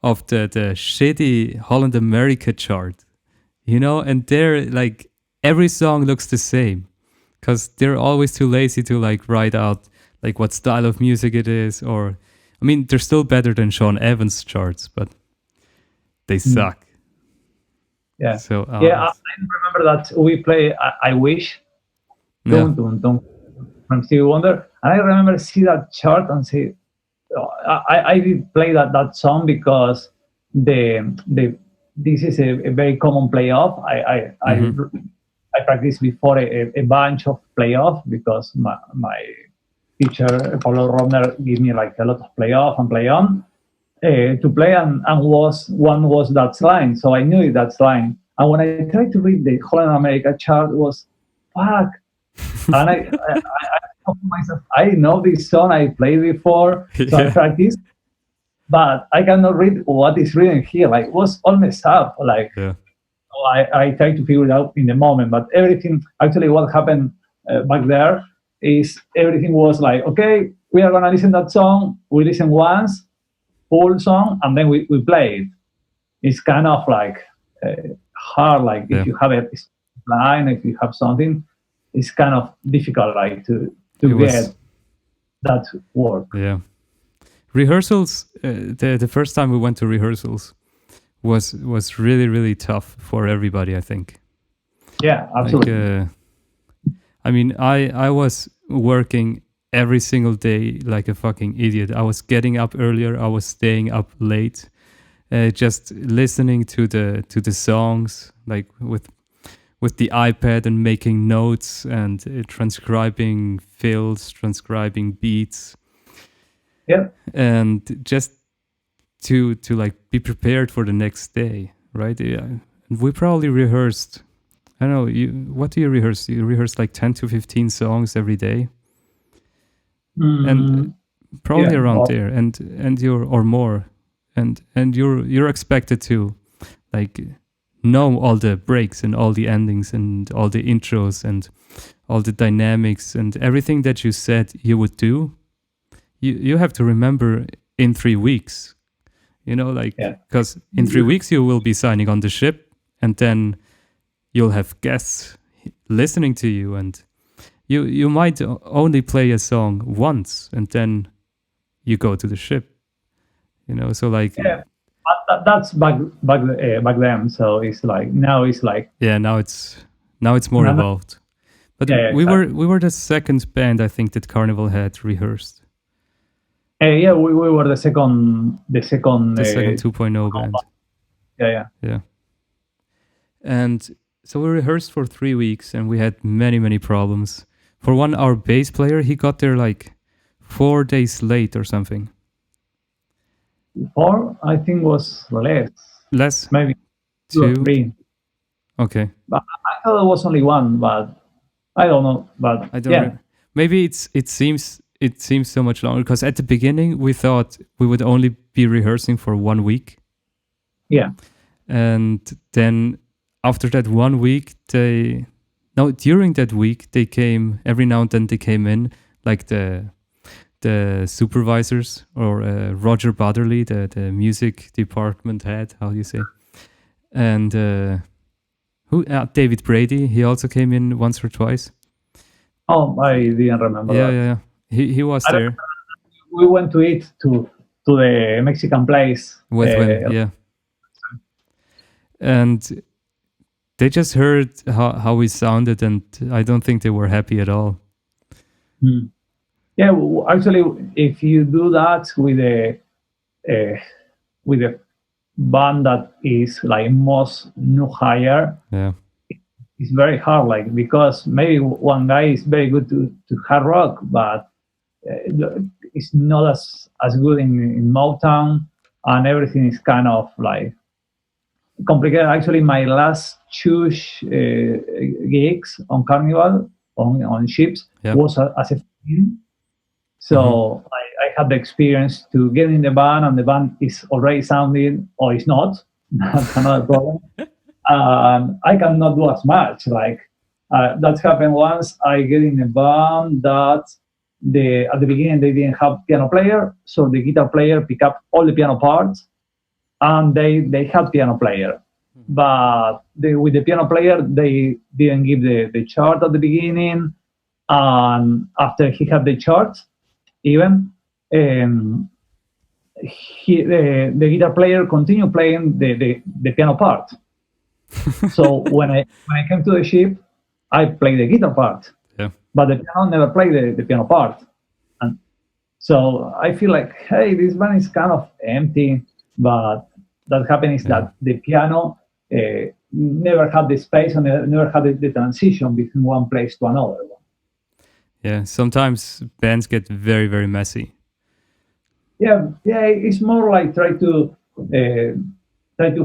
of the shitty Holland America chart, and they're like every song looks the same because they're always too lazy to like write out like what style of music it is, or I mean they're still better than Sean Evans charts, but they suck. Yeah. So I remember that we play I Wish. Dun, dun, dun, from Stevie Wonder, and I remember see that chart and say, I did play that song because this is a very common playoff. I practiced before a bunch of playoff because my teacher Paulo Romner gave me like a lot of playoff and play on to play, and was that line, so I knew that line. And when I tried to read the Holland America chart, it was fuck. And I thought to myself, I know this song, I played before, so I practiced, but I cannot read what is written here. Like, it was all messed up. Like, so I tried to figure it out in the moment, but everything, actually what happened back there is everything was like, okay, we are going to listen to that song. We listen once, full song, and then we play it. It's kind of like hard, like if you have a line, if you have something, it's kind of difficult, like to get that work. Yeah. Rehearsals, the first time we went to rehearsals was really, really tough for everybody, I think. Yeah, absolutely. Like, I mean, I was working every single day like a fucking idiot. I was getting up earlier. I was staying up late, just listening to the songs, like with the iPad and making notes and transcribing fills, transcribing beats. Yeah. And just to like be prepared for the next day, right? Yeah. We probably rehearsed. I don't know. What do you rehearse? You rehearse like 10 to 15 songs every day, and probably around there, and you're or more, and you're expected to like know all the breaks and all the endings and all the intros and all the dynamics and everything that you said you would do. You have to remember in 3 weeks, like because in 3 weeks you will be signing on the ship, and then you'll have guests listening to you, and you might only play a song once, and then you go to the ship, so like that's back then. So it's like now it's like now it's more evolved. But we were the second band I think that Carnival had rehearsed. We were the second 2.0 band. Yeah. And so we rehearsed for 3 weeks, and we had many problems. For one, our bass player, he got there like 4 days late or something. 4, I think, was less. Maybe 2 or 3. Okay. But I thought it was only 1, but I don't know. But I don't know. Maybe it seems so much longer, because at the beginning we thought we would only be rehearsing for 1 week. Yeah. And then after that 1 week, during that week they came every now and then. They came in like the supervisors, or Roger Badderly, the music department head. How do you say? And David Brady. He also came in once or twice. Oh, I didn't remember. Yeah. He was there. We went to eat to the Mexican place with him. Yeah. And they just heard how we sounded, and I don't think they were happy at all. Yeah, actually, if you do that with a band that is like most new hire, it's very hard. Like, because maybe one guy is very good to hard rock, but it's not as good in Motown, and everything is kind of like complicated. Actually, my last 2 gigs on Carnival on ships was as a team. So I had the experience to get in the band, and the band is already sounding, or it's not. That's another problem. I cannot do as much. Like that's happened once. I get in a band that at the beginning they didn't have piano player, so the guitar player pick up all the piano parts, and they had piano player. But with the piano player, they didn't give the chart at the beginning, and after he had the charts, even the guitar player continued playing the piano part. So when I came to the ship, I played the guitar part, but the piano never played the piano part, and so I feel like, hey, this band is kind of empty. But that happened is that the piano never had the space and never had the transition between one place to another. Yeah, sometimes bands get very, very messy. Yeah, it's more like try to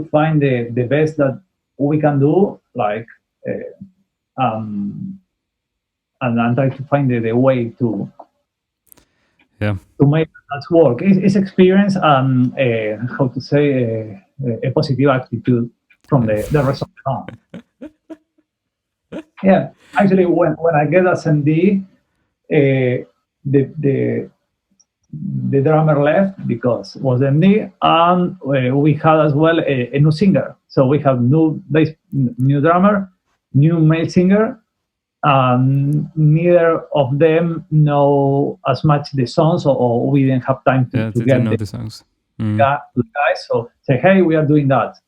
find the best that we can do, like, and try to find the way to make that work. It's experience and how to say a positive attitude from the rest of the band. Yeah, actually, when I get as MD, the drummer left because was MD, and we had as well a new singer. So we have new drummer, new male singer, and neither of them know as much the songs, or we didn't have time to get know the songs. The guys. So say, hey, we are doing that,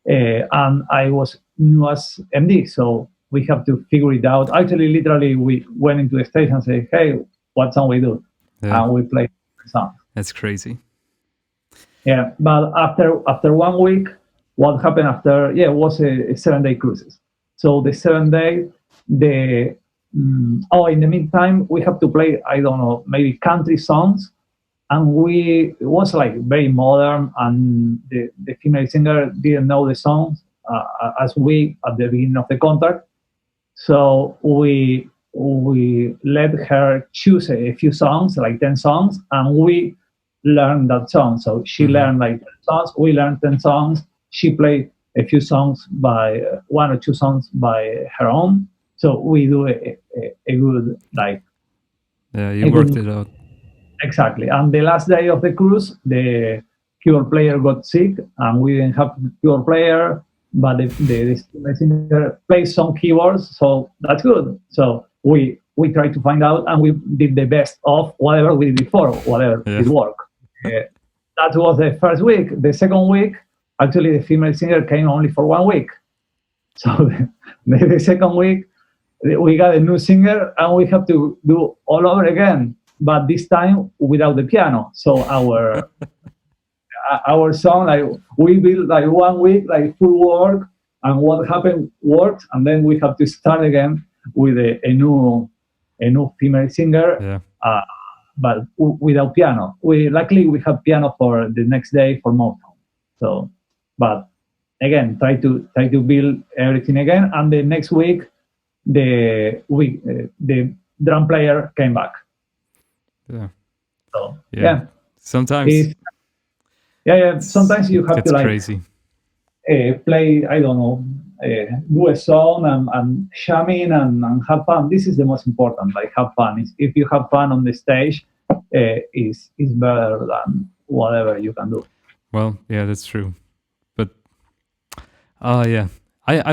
and I was new as MD, so we have to figure it out. Actually, literally, we went into the stage and say, hey, what song we do, and we played the song. That's crazy. Yeah, but after 1 week, what happened after? Yeah, it was a 7-day cruises. So the 7 day, in the meantime, we have to play, I don't know, maybe country songs, and it was like very modern, and the female singer didn't know the songs as we at the beginning of the contract. So we let her choose a few songs, like 10 songs, and we learned that song. So she learned like 10 songs, we learned 10 songs. She played a few songs by 1 or 2 songs by her own. So we do a good, like... Yeah, you worked it out. Exactly. And the last day of the cruise, the keyboard player got sick, and we didn't have keyboard player, but the singer plays some keyboards, so that's good. So we tried to find out, and we did the best of whatever we did before, whatever did work. That was the first week. The second week, actually, the female singer came only for 1 week. So the second week, we got a new singer, and we have to do all over again, but this time without the piano. So our song, like, we built like 1 week, like full work, and what happened worked, and then we have to start again with a new female singer, but without piano. Luckily we have piano for the next day for Motown. So, but again, try to build everything again, and the next week the drum player came back. Yeah. So sometimes. Sometimes you have to like crazy. Play, I don't know, do a song and jamming and have fun. This is the most important. Like, have fun. If you have fun on the stage, is better than whatever you can do. Well, yeah, that's true. But I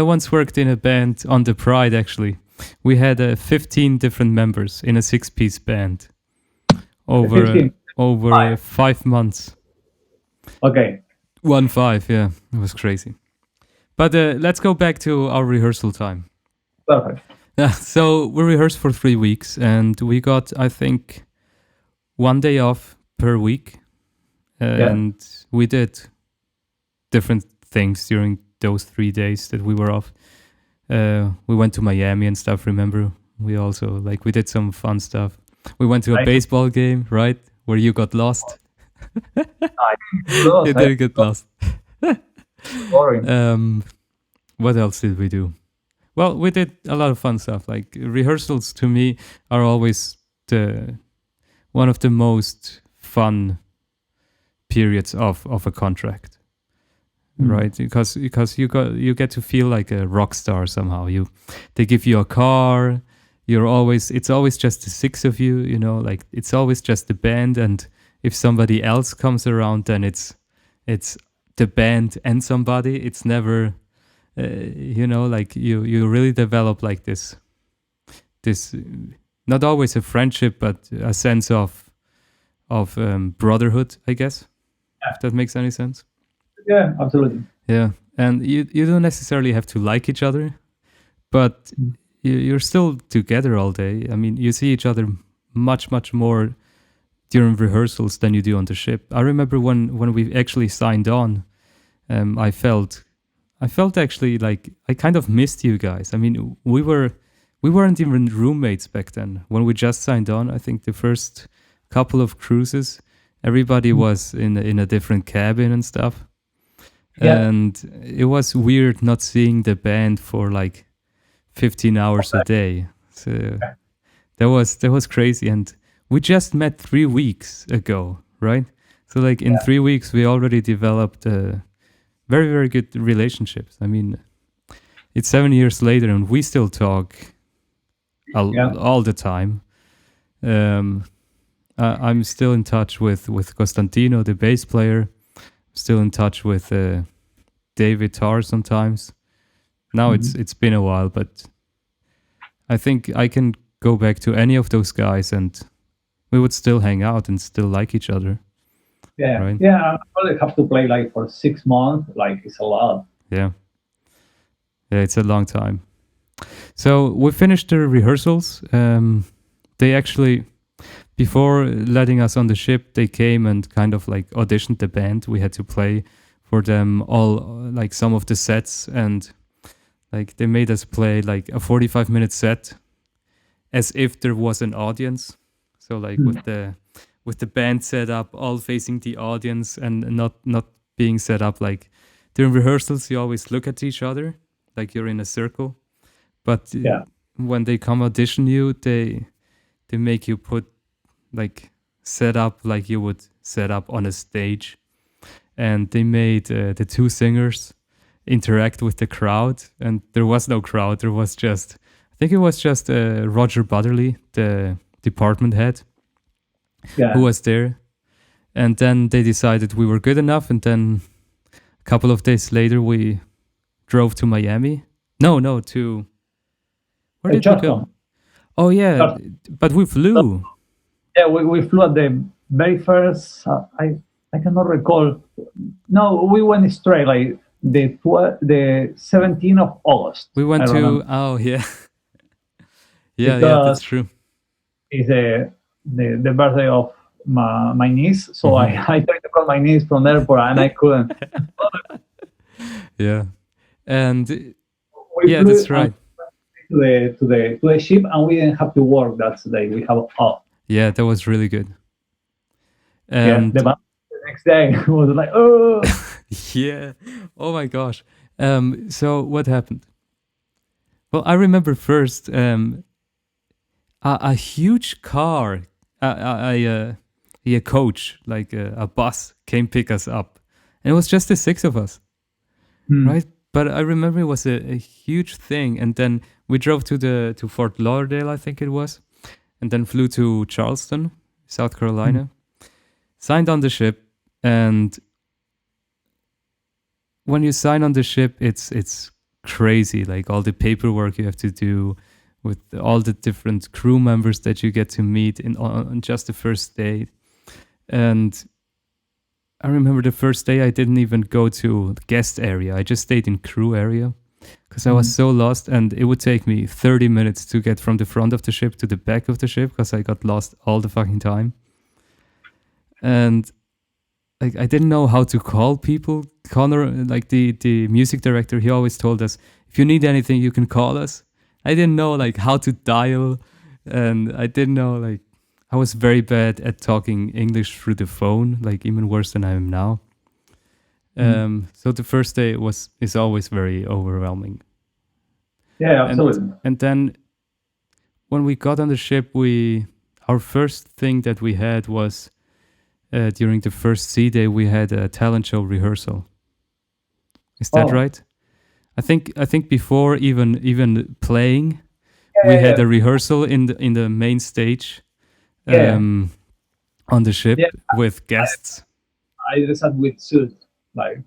once worked in a band on the Pride. Actually, we had 15 different members in a 6-piece band over 5 months. Okay. 1-5, yeah, it was crazy. But let's go back to our rehearsal time. Perfect. Yeah, so we rehearsed for 3 weeks, and we got, I think, 1 day off per week, and we did different things during those 3 days that we were off. We went to Miami and stuff. Remember, we also we did some fun stuff. We went to a baseball game, right, where you got lost. You didn't get lost. What else did we do? Well, we did a lot of fun stuff. Like, rehearsals to me are always one of the most fun periods of a contract, right? Because you get to feel like a rock star somehow. They give you a car, it's always just the six of you, like it's always just the band, and if somebody else comes around, then it's the band and somebody. It's never, like you really develop like this not always a friendship, but a sense of brotherhood, I guess, if that makes any sense. Yeah, absolutely. Yeah, and you don't necessarily have to like each other, but you're still together all day. I mean, you see each other much more during rehearsals than you do on the ship. I remember when we actually signed on, I felt actually like I kind of missed you guys. I mean, we weren't even roommates back then. When we just signed on, I think the first couple of cruises, everybody was in a different cabin and stuff. Yeah. And it was weird not seeing the band for like 15 hours a day. So that was crazy. And we just met 3 weeks ago, right? So like in 3 weeks, we already developed very, very good relationships. I mean, it's 7 years later and we still talk all the time. I'm still in touch with Costantino, the bass player. Still in touch with David Tarr sometimes. Now it's been a while, but I think I can go back to any of those guys and we would still hang out and still like each other. Yeah, right? Yeah. I probably have to play like for 6 months. Like it's a lot. Yeah, it's a long time. So we finished the rehearsals. They actually, before letting us on the ship, they came and kind of like auditioned the band. We had to play for them all, like some of the sets, and like they made us play like a 45-minute set as if there was an audience. So like with the band set up all facing the audience and not being set up like during rehearsals you always look at each other like you're in a circle. But when they come audition you, they make you put like set up like you would set up on a stage. And they made the two singers interact with the crowd, and there was no crowd. There was just, I think it was just Roger Butterly, the department head, who was there. And then they decided we were good enough, and then a couple of days later we drove to Miami. No, to where did we go? Oh yeah, but we flew. Yeah, we flew at the very first. I cannot recall. No, we went straight like the 17th of August. We went to yeah, that's true. It's the birthday of my niece, so I tried to call my niece from the airport and I couldn't. Yeah, and that's right. To the ship, and we didn't have to work that day. We have off. Yeah, that was really good. And the next day was like, oh. Yeah. Oh my gosh. So what happened? Well, I remember first a huge car, a coach, like a bus, came pick us up, and it was just the six of us, right? But I remember it was a huge thing, and then we drove to Fort Lauderdale, I think it was, and then flew to Charleston, South Carolina, signed on the ship, and when you sign on the ship, it's crazy, like all the paperwork you have to do with all the different crew members that you get to meet on just the first day. And I remember the first day I didn't even go to the guest area. I just stayed in crew area because I was so lost, and it would take me 30 minutes to get from the front of the ship to the back of the ship because I got lost all the fucking time. And like I didn't know how to call people. Connor, like the music director, he always told us, if you need anything, you can call us. I didn't know like how to dial, and I didn't know, like I was very bad at talking English through the phone, like even worse than I am now. So the first day is always very overwhelming. Yeah, absolutely. And then when we got on the ship, our first thing that we had was during the first sea day, we had a talent show rehearsal. Is that right? I think before even playing, we yeah, had yeah, a rehearsal in the main stage, yeah, um, on the yeah. ship with guests. I dress up with suit, like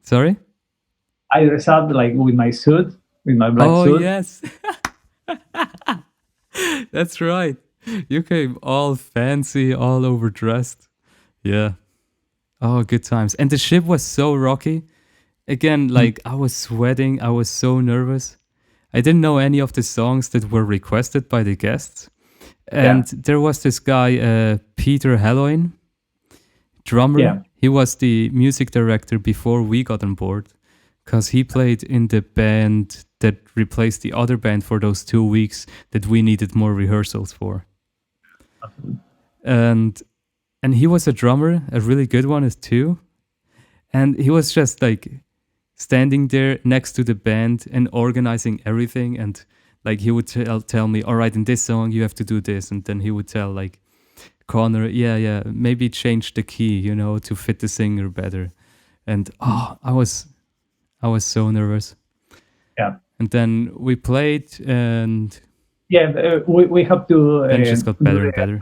Sorry. I dress up like with my suit, with my black Oh suit. yes, that's right. You came all fancy, all overdressed. Yeah. Oh, good times. And the ship was so rocky. Again, Mm. like I was sweating. I was so nervous. I didn't know any of the songs that were requested by the guests. Yeah, And there was this guy, Peter Halloin, drummer. yeah. He was the music director before we got on board because he played in the band that replaced the other band for those 2 weeks that we needed more rehearsals for. And he was a drummer, a really good one as too. And he was just like standing there next to the band and organizing everything. And like he would tell me, all right, in this song you have to do this, and then he would tell like Connor, yeah, maybe change the key, to fit the singer better. And I was so nervous. Yeah. And then we played, and Yeah, we have to then it just got do better and better.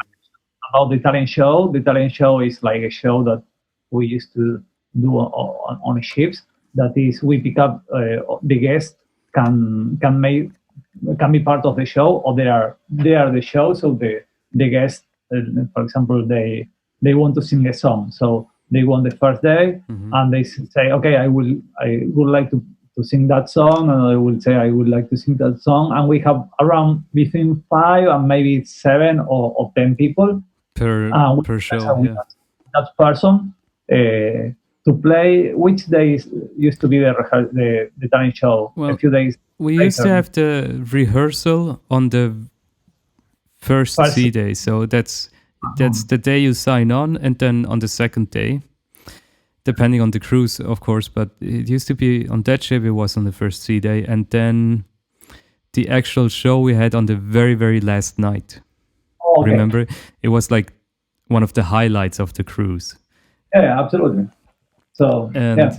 about the talent show. The talent show is like a show that we used to do on ships. That is, we pick up the guests can be part of the show, or they are the show. So the guests, for example, they want to sing a song. So they want the first day, and they say, okay, I would like to sing that song, and I will say I would like to sing that song, and we have around between 5 and maybe 7 or 10 people Per show, with yeah. that person to play. Which days used to be the talent show? Well, a few days we later. used to have the rehearsal on the first sea day, so that's the day you sign on, and then on the second day, depending on the cruise, of course, but it used to be on that ship, it was on the first sea day, and then the actual show we had on the very, very last night. Oh, okay. Remember? It was like one of the highlights of the cruise. Yeah, absolutely. So, And yeah.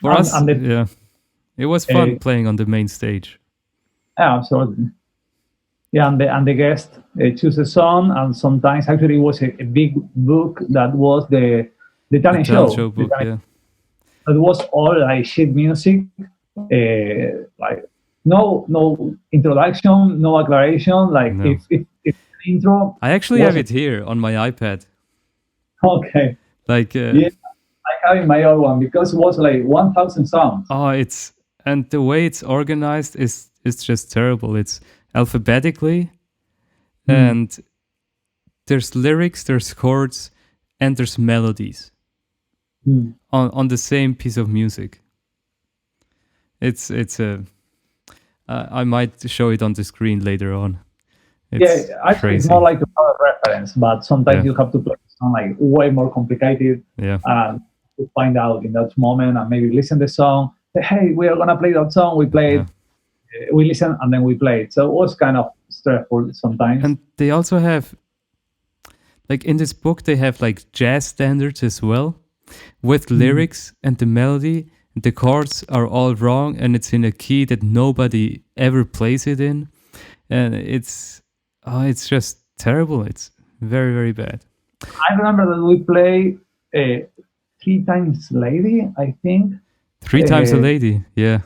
for us, yeah, it was fun playing on the main stage. Yeah, absolutely. Yeah, and the guest choose a song, and sometimes actually it was a big book that was the talent show. Book, yeah. It was all like sheet music, like no introduction, no acceleration. Like No. if intro. I actually have it here on my iPad. Okay. Like yeah, I have my own one because it was like 1,000 songs. Oh, and the way it's organized is just terrible. It's alphabetically, and there's lyrics, there's chords, and there's melodies on the same piece of music. It's a I might show it on the screen later on. It's actually, crazy. It's more like a reference, but sometimes you have to play something like way more complicated. Yeah. To find out in that moment, and maybe listen the song. Say, hey, we are gonna play that song. We play it. We listen, and then we play it. So it was kind of stressful sometimes. And they also have, like in this book, they have like jazz standards as well, with lyrics and the melody. The chords are all wrong, and it's in a key that nobody ever plays it in, and it's just terrible. It's very, very bad. I remember that we play 3 times Lady, I think. 3 times a lady, yeah.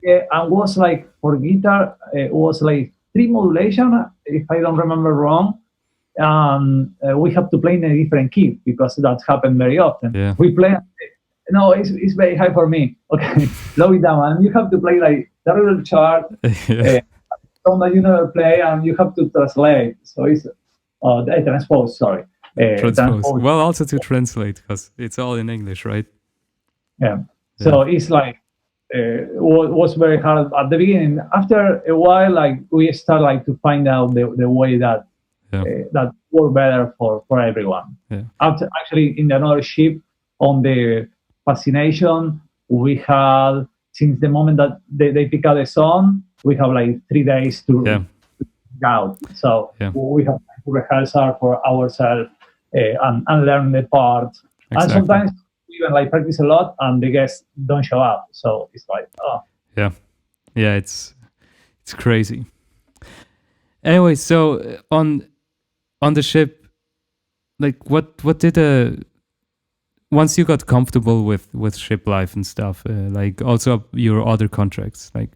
Yeah, and was like for guitar, it was like 3 modulation, if I don't remember wrong. We have to play in a different key because that happened very often. Yeah. We play. No, it's very high for me. Okay, low it down, and you have to play like the real chart, song that you never play, and you have to translate. So it's transpose. Sorry, transpose. Well, also to translate because it's all in English, right? Yeah. So it's like was very hard at the beginning. After a while, like we start like to find out the way that that work better for everyone. Yeah. Actually, in another ship on the Fascination, we had, since the moment that they pick out a song, we have like 3 days to pick out. So we have to rehearsal for ourselves and learn the part. Exactly. And sometimes we even like practice a lot, and the guests don't show up. So it's like, yeah, it's crazy. Anyway, so on the ship, like what did once you got comfortable with ship life and stuff, like also your other contracts, like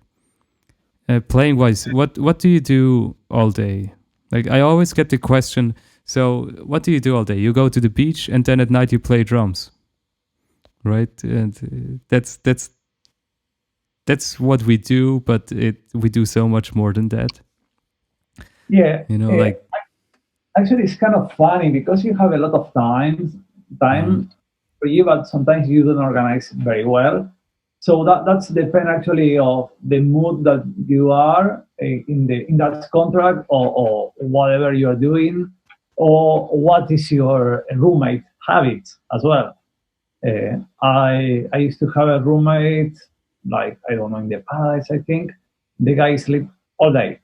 playing wise, what do you do all day? Like I always get the question. So what do you do all day? You go to the beach and then at night you play drums, right? And that's what we do, but we do so much more than that. Yeah, You know, like actually, it's kind of funny because you have a lot of time for you, but sometimes you don't organize very well. So that's depend actually of the mood that you are in that contract, or whatever you are doing, or what is your roommate habits as well. I used to have a roommate, like, I don't know, in the past, I think the guy sleep all day.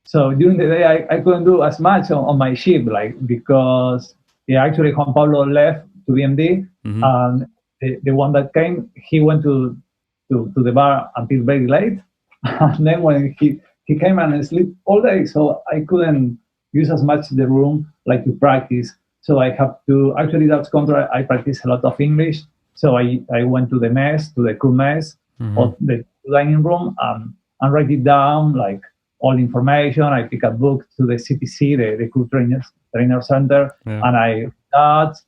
So during the day, I couldn't do as much on my ship, like, because yeah, actually Juan Pablo left to BMD, and the one that came, he went to the bar until very late, and then when he came and sleep all day, so I couldn't use as much the room like to practice. So I have to, actually that's contra. I practice a lot of English, so I went to the mess, to the crew mess, or the dining room, and write it down, like all information. I pick a book to the CTC, the crew trainer center, and I that.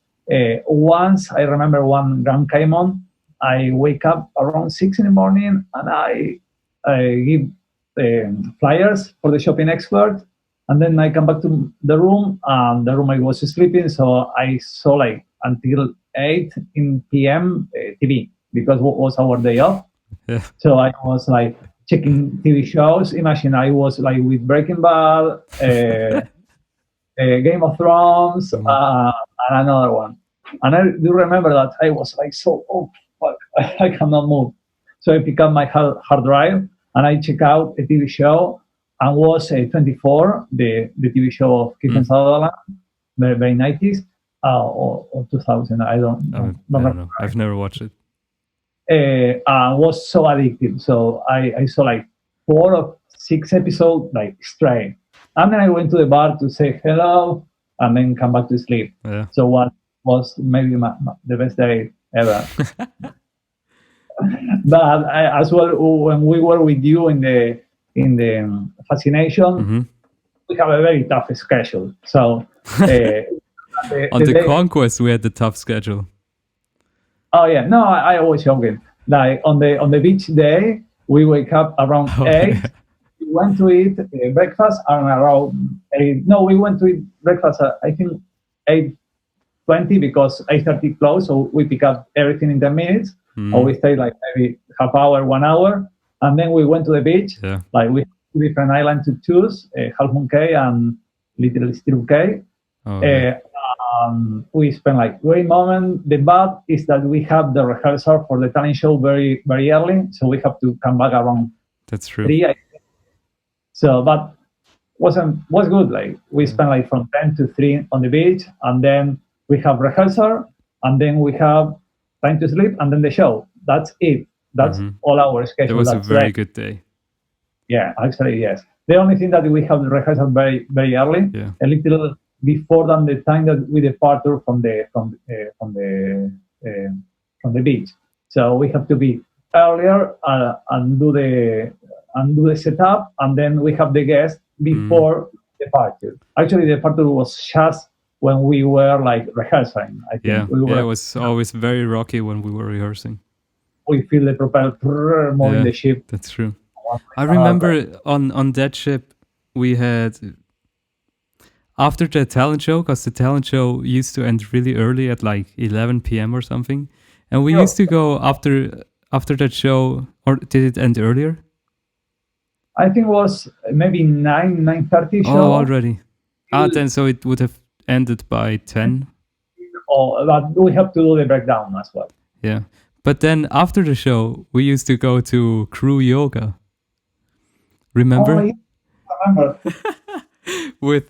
Once I remember one Grand Cayman, I wake up around 6 in the morning and I give flyers for the shopping expert, and then I come back to the room, and the room I was sleeping, so I saw like until 8 in PM TV, because it was our day off. Yeah. So I was like checking TV shows. Imagine I was like with Breaking Bad, Game of Thrones, and another one. And I do remember that I was like, so, oh, fuck, I cannot move. So I pick up my hard drive and I check out a TV show, and was 24, the TV show of Kiefer Sutherland, very 90s, or 2000, I don't know. I've never watched it. Was so addictive. So I saw like 4 or 6 episodes like straight. And then I went to the bar to say hello and then come back to sleep. Yeah. So what was maybe the best day ever. But as well, when we were with you in the Fascination, we have a very tough schedule. So on the Conquest, we had the tough schedule. Oh yeah, no, I always joking. Like on the beach day, we wake up around 8. Yeah. We went to eat breakfast around 8. No, we went to eat breakfast at, I think, 8:20, because 8:30 close. So we pick up everything in 10 minutes, or we stay like maybe half hour, 1 hour, and then we went to the beach. Yeah. Like we have 2 different islands to choose: Half Moon Cay and Little Stirrup Cay. We spend like great moment. The bad is that we have the rehearsal for the talent show very, very early, so we have to come back around. That's true. 3, I think. So, but was good. Like we spent like from 10 to 3 on the beach, and then we have rehearsal, and then we have time to sleep, and then the show. That's it. That's all our schedule. That was a very good day. Yeah, actually, yes. The only thing that we have the rehearsal very, very early, a little before than the time that we departure from the beach. So we have to be earlier and do the setup, and then we have the guest before departure. Actually, the departure was just when we were like rehearsing. I think it was always very rocky when we were rehearsing. We feel the propeller moving the ship. That's true. I remember on that ship we had, after the talent show, because the talent show used to end really early at like 11 p.m. or something, and we used to go after that show, or did it end earlier? I think it was maybe 9:30 show. Oh, already. Then so it would have ended by 10. Oh, but we have to do the breakdown as well. Yeah, but then after the show, we used to go to crew yoga. Remember? Oh, yeah, I remember. with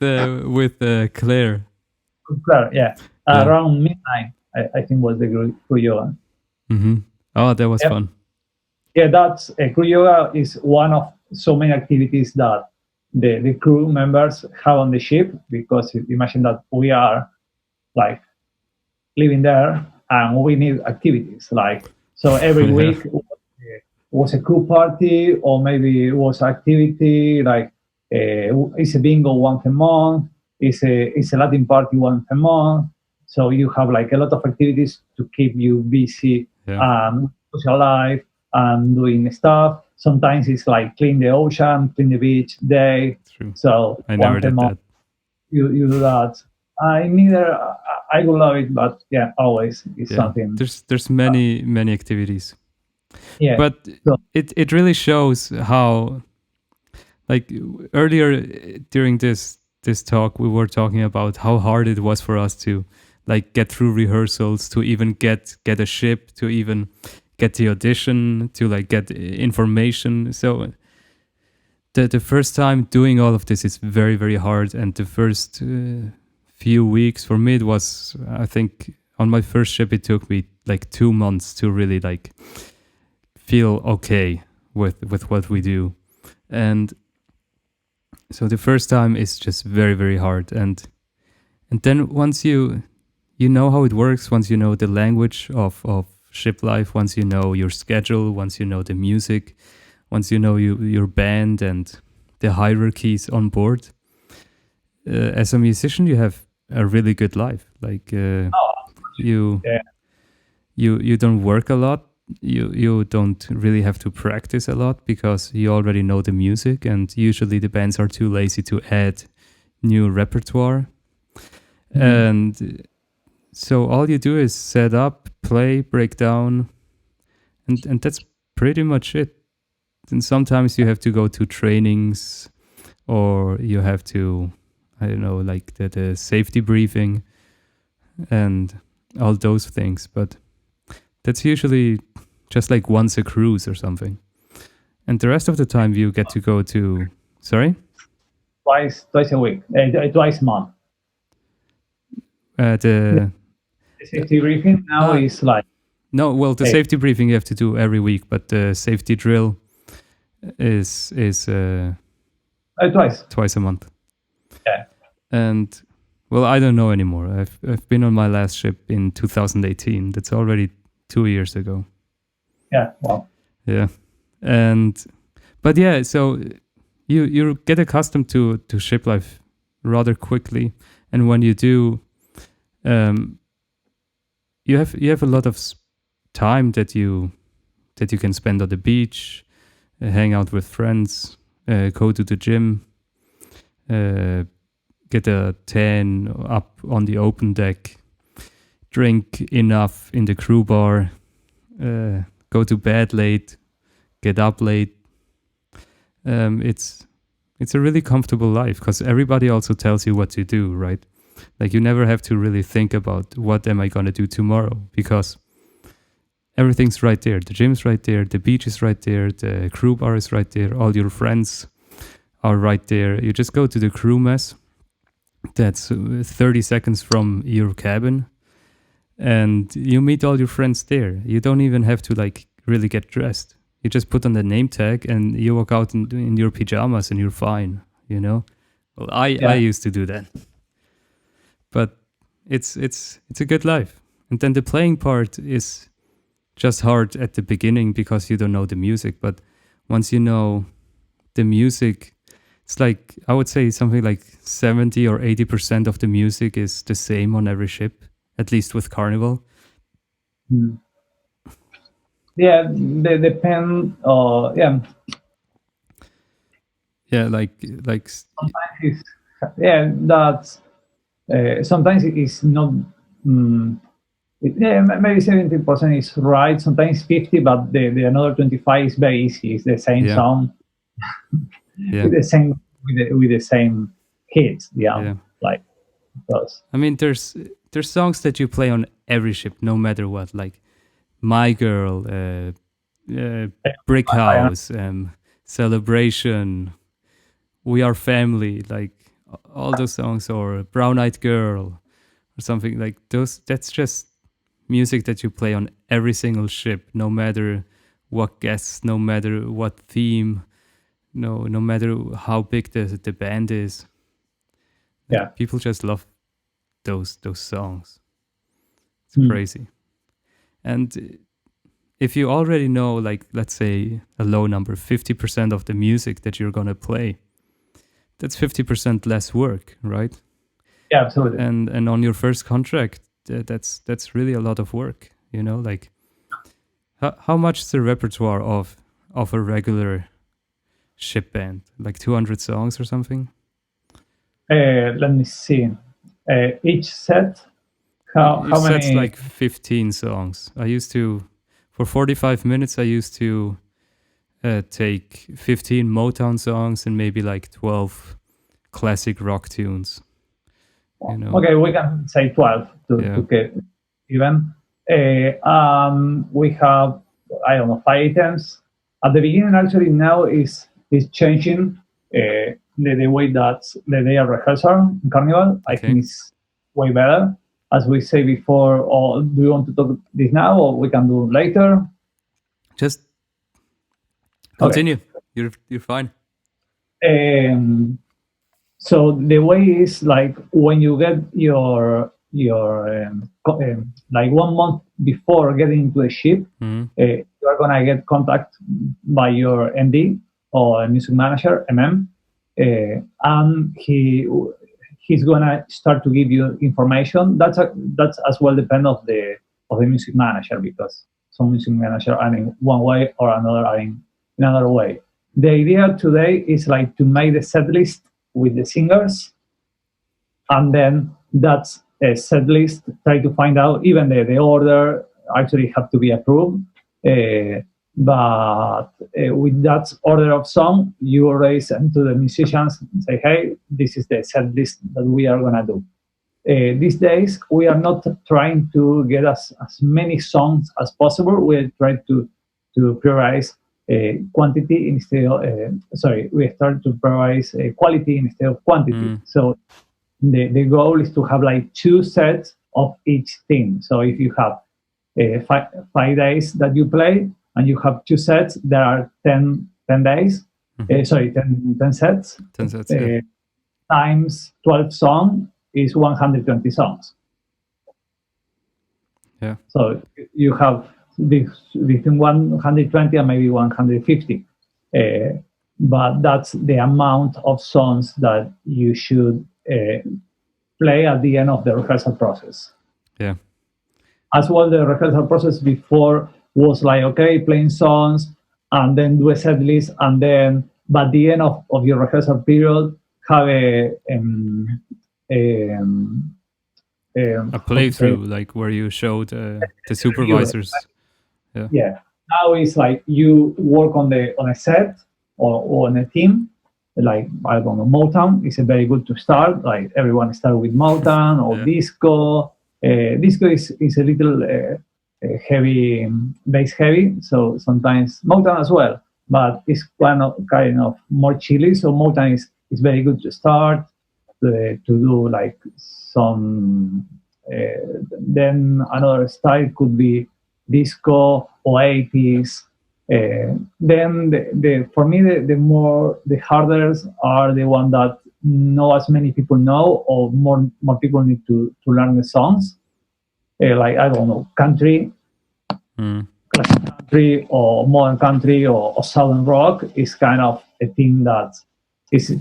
Claire. Claire, yeah. Around midnight, I think was the crew yoga. Oh, that was fun. Yeah, that's crew yoga is one of so many activities that the crew members have on the ship, because imagine that we are like living there and we need activities. Like, so every Yeah. week was a crew party, or maybe it was activity like it's a bingo once a month, it's a Latin party once a month. So you have like a lot of activities to keep you busy Yeah. and social life and doing stuff. Sometimes it's like clean the ocean, clean the beach day. True. So I never once a did month that. you do that. I neither I would love it, but yeah, always it's Yeah. something. There's many activities. Yeah. But So it really shows how, like, earlier during this talk we were talking about how hard it was for us to like get through rehearsals, to even get a ship, to even get the audition, to like get information. So the first time doing all of this is very hard, and the first few weeks for me, it was, I think on my first ship it took me like 2 months to really like feel okay with what we do. And so the first time is just very hard, and then once you know how it works, once you know the language of ship life, once you know your schedule, once you know the music, once you know your band and the hierarchies on board, as a musician you have a really good life. Like you yeah, you don't work a lot, you don't really have to practice a lot because you already know the music, and usually the bands are too lazy to add new repertoire. And so all you do is set up, play, break down, and that's pretty much it. And sometimes you have to go to trainings, or you have to, I don't know, like the safety briefing and all those things, but that's usually just like once a cruise or something. And the rest of the time you get to go to, sorry? twice a week, twice a month. The The safety briefing now is like no, well, the hey, safety briefing you have to do every week, but the safety drill is twice. twice a month. Yeah. And well, I don't know anymore. I've been on my last ship in 2018. That's already 2 years ago. Yeah. Well. Yeah. But yeah, so you get accustomed to ship life rather quickly, and when you do, you have a lot of time that you can spend on the beach, hang out with friends, go to the gym, get a tan up on the open deck, drink enough in the crew bar, go to bed late, get up late. It's a really comfortable life because everybody also tells you what to do, right? Like you never have to really think about what am I going to do tomorrow, because everything's right there. The gym's right there, the beach is right there, the crew bar is right there, all your friends are right there. You just go to the crew mess. That's 30 seconds from your cabin, and you meet all your friends there. You don't even have to like really get dressed. You just put on the name tag and you walk out in your pajamas and you're fine, you know? Well, I used to do that. But it's a good life. And then the playing part is just hard at the beginning because you don't know the music, but once you know the music, it's like, I would say something like 70 or 80% of the music is the same on every ship, at least with Carnival. Yeah, they depend. Yeah, like Sometimes it's, yeah, that's sometimes it is not. Maybe 70% is right. Sometimes 50, but the another 25 is very easy. It's the same Yeah. song yeah. with the same hits. Yeah. Like those. I mean, there's songs that you play on every ship, no matter what. Like My Girl, Brick House, Celebration, We Are Family, like all those songs, or Brown Eyed Girl, or something like those. That's just music that you play on every single ship, no matter what guests, no matter what theme, no matter how big the band is. Yeah. People just love those songs. It's Mm. crazy. And if you already know, like, let's say a low number, 50% of the music that you're gonna play, that's 50% less work, right? Yeah, absolutely. And on your first contract, that's really a lot of work, you know. Like, how much is the repertoire of a regular ship band? Like 200 songs or something? Let me see. Each set, how Sets many? like 15 songs. I used to, for 45 minutes, I used to take 15 Motown songs and maybe like 12 classic rock tunes. You know? Okay, we can say 12 to get even. We have, I don't know, 5 items. At the beginning, actually, now is changing the way that the day of rehearsal in Carnival. I think it's way better. As we say before, or do you want to talk this now, or we can do later? Just continue. Okay. You're fine. So the way is like when you get your like 1 month before getting into the ship, you are gonna get contact by your MD or music manager MM, and he's gonna start to give you information. That's as well depend of the music manager, because some music manager are in one way or another are in another way. The idea today is like to make the set list with the singers, and then that's a set list. Try to find out even the order actually have to be approved. But with that order of song, you raise them to the musicians and say, "Hey, this is the set list that we are gonna do." These days, we are not trying to get as many songs as possible. We try to prioritize quantity instead of we start to prioritize quality instead of quantity. So the goal is to have like 2 sets of each thing. So if you have 5 days that you play and you have 2 sets, there are 10 days. 10 sets. 10 sets, times 12 songs is 120 songs. Yeah. So you have between 120 and maybe 150. But that's the amount of songs that you should play at the end of the rehearsal process. Yeah. As well, the rehearsal process before was like, okay, playing songs and then do a set list, and then by the end of your rehearsal period, have a playthrough, like where you showed the supervisors. Yeah. Now it's like you work on a set or on a team. Like, I don't know, Motown is a very good to start. Like everyone start with Motown or disco. Disco is a little heavy, bass heavy. So sometimes Motown as well, but it's kind of more chilly. So Motown is very good to start to do like some. Then another style could be disco or 80s. Then for me the hardest are the one that not as many people know, or more people need to learn the songs. Like, I don't know, country, classic country or modern country or southern rock is kind of a thing that is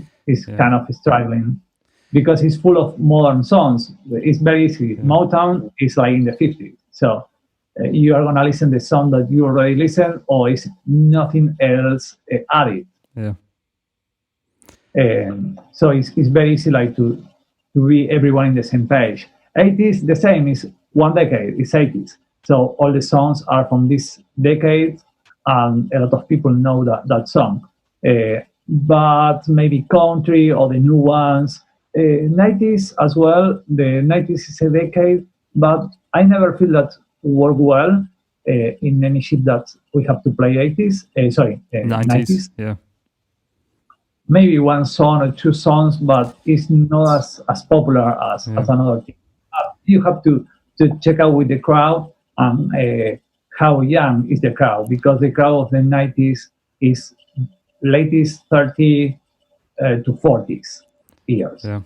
kind of struggling, because it's full of modern songs. It's very easy. Motown is like in the 50s, so you are gonna listen to the song that you already listened, or is nothing else added. Yeah. So it's very easy, like to be everyone in the same page. 80s the same, is one decade. It's 80s, so all the songs are from this decade, and a lot of people know that song. But maybe country or the new ones. 90s as well. The 90s is a decade, but I never feel that work well in any ship that we have to play 90s. Yeah. Maybe one song or 2 songs, but it's not as popular as another thing. You have to check out with the crowd and how young is the crowd, because the crowd of the 90s is latest 30 to 40s years. Yeah.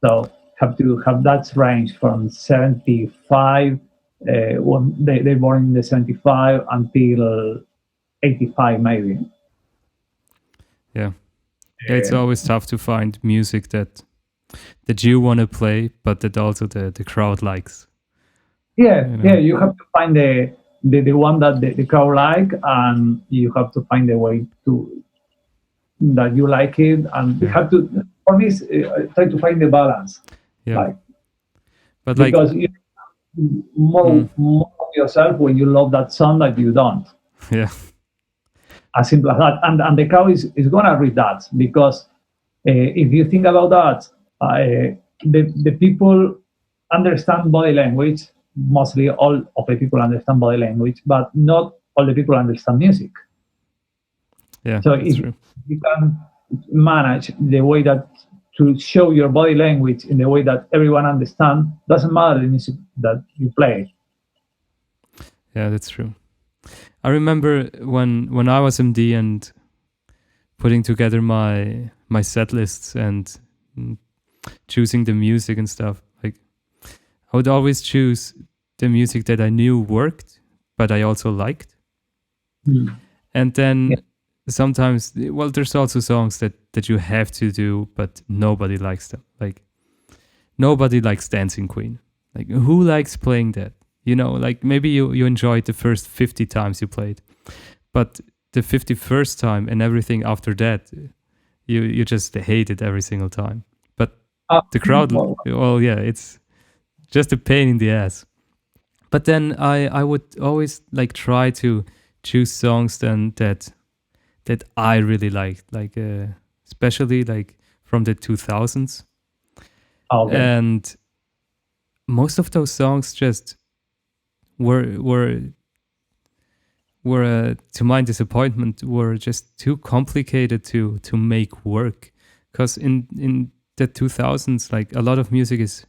So have to have that range from 75 when they born in the 75 until 85 maybe. Yeah. Yeah, it's always tough to find music that you want to play, but that also the crowd likes. Yeah, you have to find the one that the crowd like, and you have to find a way to that you like it, and you have to. For me, try to find the balance. Yeah. Like, but because you more of yourself when you love that song that you don't. Yeah. As simple as that, and the crowd is gonna read that, because if you think about that, the people understand body language. Mostly all of the people understand body language, but not all the people understand music. Yeah, So that's if true. you can manage the way that to show your body language in the way that everyone understands, doesn't matter the music that you play. Yeah, that's true. I remember when I was MD and putting together my set lists and choosing the music and stuff, like I would always choose the music that I knew worked, but I also liked. And then sometimes, well, there's also songs that you have to do, but nobody likes them. Like nobody likes Dancing Queen. Like who likes playing that? You know, like maybe you enjoyed the first 50 times you played, but the 51st time and everything after that, you just hate it every single time. But the crowd, well, yeah, it's just a pain in the ass. But then I would always like try to choose songs then that I really liked, like especially like from the 2000s. Okay. And most of those songs just were to my disappointment were just too complicated to make work, because in the 2000s, like a lot of music is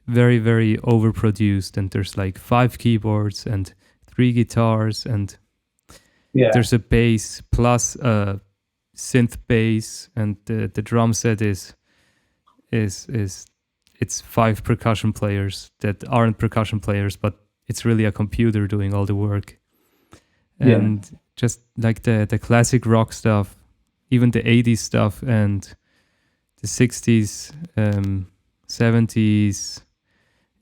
very, very overproduced, and there's like 5 keyboards and 3 guitars, and there's a bass plus a synth bass, and the drum set is it's 5 percussion players that aren't percussion players, but it's really a computer doing all the work. And just like the classic rock stuff, even the 80s stuff and the 60s, 70s,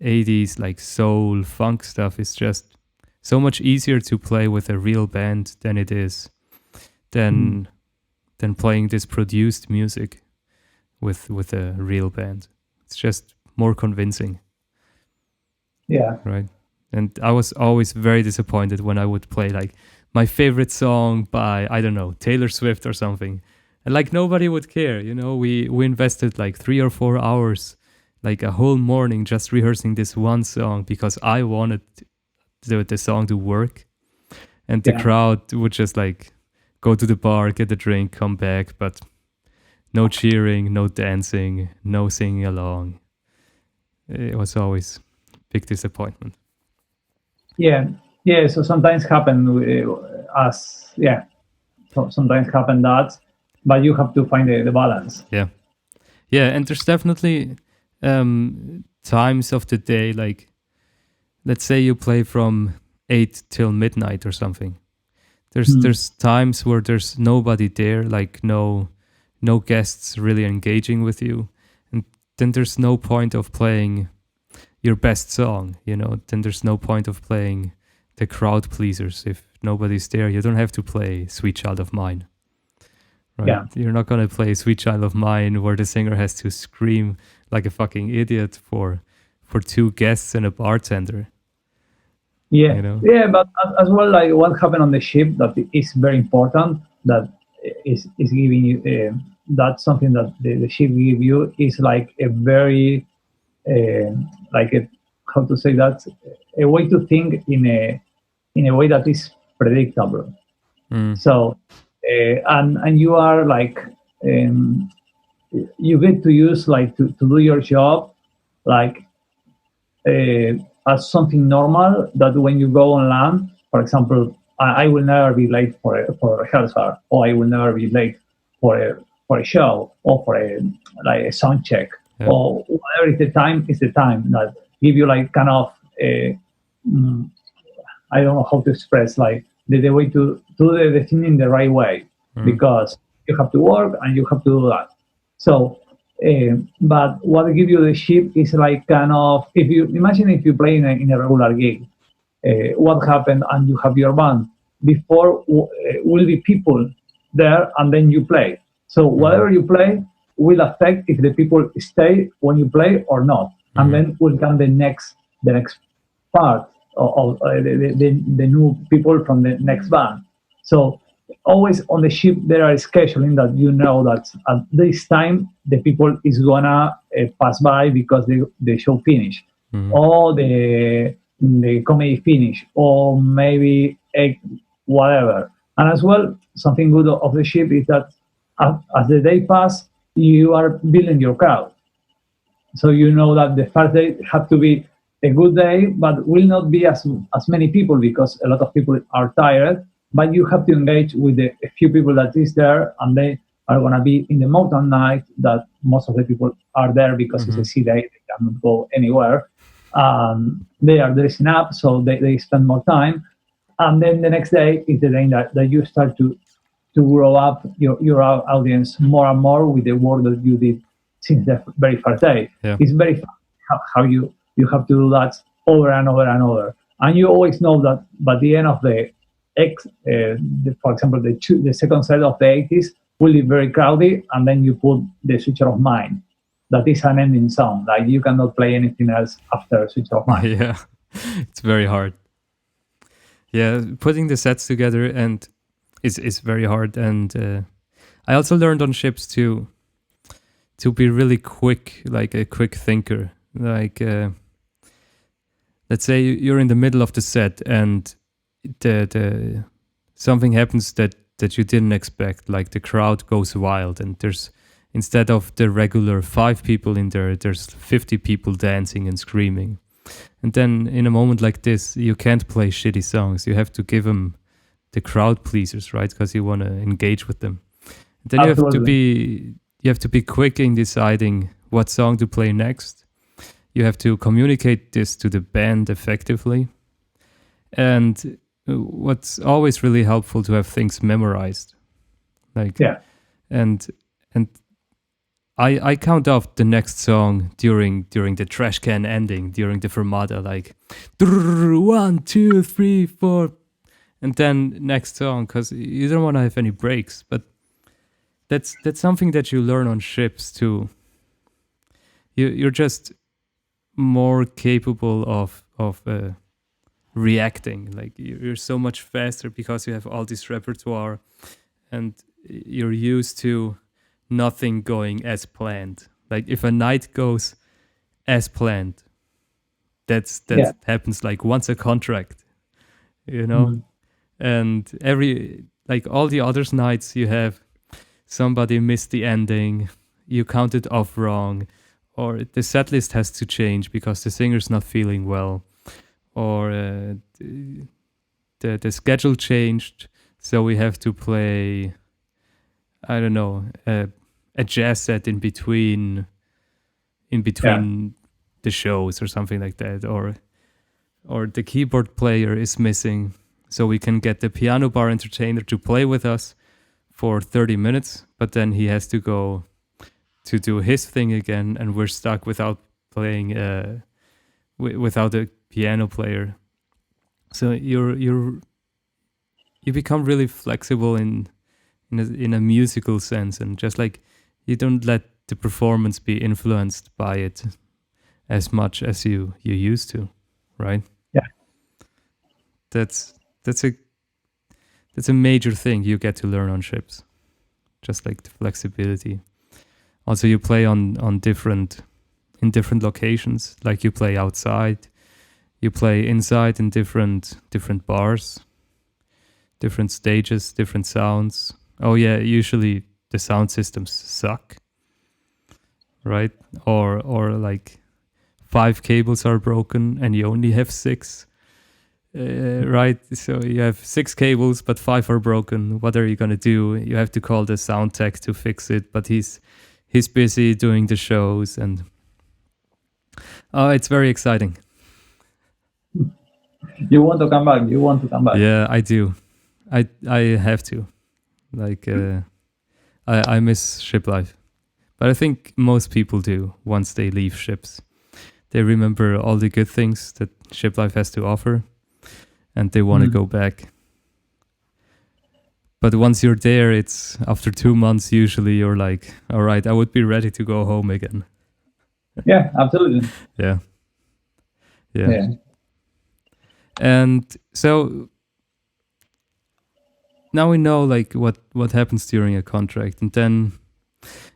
80s, like soul, funk stuff is just so much easier to play with a real band than it is than playing this produced music with a real band. It's just more convincing. Yeah. Right. And I was always very disappointed when I would play like my favorite song by, I don't know, Taylor Swift or something. And like nobody would care, you know, we invested like 3 or 4 hours, like a whole morning just rehearsing this one song because I wanted the song to work. And the crowd would just like go to the bar, get a drink, come back, but no cheering, no dancing, no singing along. It was always a big disappointment. So sometimes happen so sometimes happen that, but you have to find the balance. And there's definitely times of the day, like let's say you play from 8 till midnight or something. There's times where there's nobody there, like no guests really engaging with you, and then there's no point of playing your best song, you know. Then there's no point of playing the crowd pleasers if nobody's there. You don't have to play Sweet Child of Mine, right? You're not gonna play Sweet Child of Mine where the singer has to scream like a fucking idiot for 2 guests and a bartender. You know? But as well, like what happened on the ship that is very important, that is giving you that's something that the ship give you is like a very like a, how to say that, a way to think in a way that is predictable. So and you are like you get to use like to do your job like as something normal, that when you go on land, for example, I will never be late for a rehearsal, or I will never be late for a show, or for a sound check, Yeah. or whatever is the time is the time that give you like kind of a, I don't know how to express like the way to do the thing in the right way, because you have to work and you have to do that. So, but what give you the ship is like kind of, if you imagine if you play in a regular gig, what happened and you have your band before will be people there and then you play. So whatever you play will affect if the people stay when you play or not, and then will come the next part of the new people from the next band. So always on the ship there are scheduling that you know that at this time the people is gonna pass by because the show finish, or the comedy finish, or maybe whatever. And as well, something good of the ship is that as the day pass, you are building your crowd. So you know that the first day have to be a good day, but will not be as many people because a lot of people are tired. But you have to engage with a few people that is there, and they are gonna be in the mountain night that most of the people are there because it's a sea day, they cannot go anywhere. They are dressing up, so they spend more time. And then the next day is the day that you start to grow up your audience more and more with the work that you did since the very first day. Yeah. It's very fun how you have to do that over and over and over. And you always know that by the end of for example, the second set of the 80s will be very crowded, and then you put the Switcher of Mine. That is an ending song. Like you cannot play anything else after Switcher of Mine. Yeah, it's very hard. Yeah, putting the sets together and is very hard. And I also learned on ships to be really quick, like a quick thinker. Like let's say you're in the middle of the set and the something happens that you didn't expect, like the crowd goes wild and there's, instead of the regular 5 people in there, there's 50 people dancing and screaming. And then in a moment like this, you can't play shitty songs. You have to give them the crowd pleasers, right? Because you want to engage with them. And then you have to be quick in deciding what song to play next. You have to communicate this to the band effectively. And what's always really helpful to have things memorized. Like, yeah. And I count off the next song during the trash can ending, during the fermata, like 1, 2, 3, 4, and then next song, because you don't want to have any breaks. But that's something that you learn on ships too. You're just more capable of reacting. Like you're so much faster because you have all this repertoire, and you're used to nothing going as planned. Like if a night goes as planned, that happens like once a contract, you know. And like all the others nights, you have somebody missed the ending, you counted off wrong, or the set list has to change because the singer's not feeling well, or the schedule changed, so we have to play, I don't know, a jazz set in between the shows or something like that, or the keyboard player is missing, so we can get the piano bar entertainer to play with us for 30 minutes, but then he has to go to do his thing again, and we're stuck without playing without a piano player. So you become really flexible in a musical sense, and just like you don't let the performance be influenced by it as much as you used to, right? Yeah. That's a major thing you get to learn on ships, just like the flexibility. Also, you play in different locations. Like you play outside, you play inside in different bars, different stages, different sounds. Oh yeah, usually the sound systems suck, right? Or like 5 cables are broken and you only have 6. right? So you have 6 cables, but 5 are broken. What are you gonna do? You have to call the sound tech to fix it, but he's busy doing the shows, and it's very exciting. You want to come back? You want to come back? Yeah, I do. I have to. Like, I miss ship life, but I think most people do once they leave ships. They remember all the good things that ship life has to offer, and they want to go back. But once you're there, it's after 2 months, usually you're like, all right, I would be ready to go home again. Yeah, absolutely. Yeah. And so now we know like what happens during a contract, and then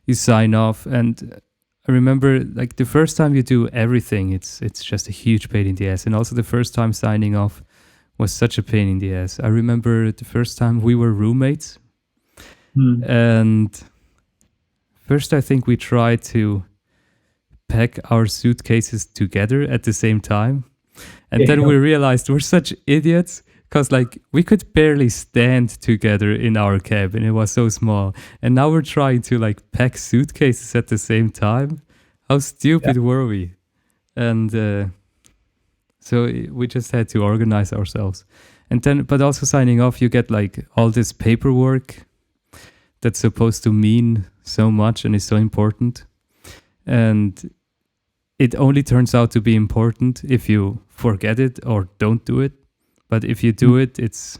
you sign off. And I remember like the first time you do everything, it's just a huge pain in the ass. And also the first time signing off was such a pain in the ass. I remember the first time we were roommates, and first I think we tried to pack our suitcases together at the same time, and then we realized we're such idiots, because like we could barely stand together in our cabin. It was so small, and now we're trying to like pack suitcases at the same time. How stupid were we? And so we just had to organize ourselves. And then, but also signing off, you get like all this paperwork that's supposed to mean so much and is so important. And it only turns out to be important if you forget it or don't do it. But if you do it, it's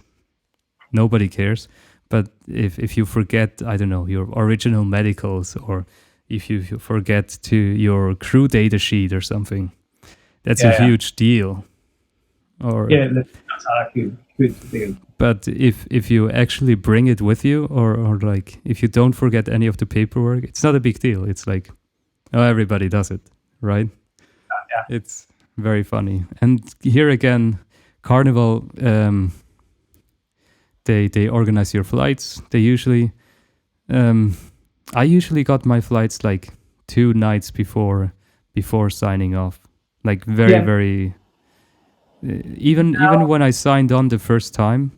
nobody cares. But if you forget, I don't know, your original medicals, or if you forget to your crew data sheet or something, that's a huge deal. Or that's a huge deal. But if you actually bring it with you, or like if you don't forget any of the paperwork, it's not a big deal. It's like, oh, everybody does it, right? Yeah. It's very funny. And here again, Carnival, they organize your flights. They usually, I usually got my flights like 2 nights before signing off. Like very, even when I signed on the first time,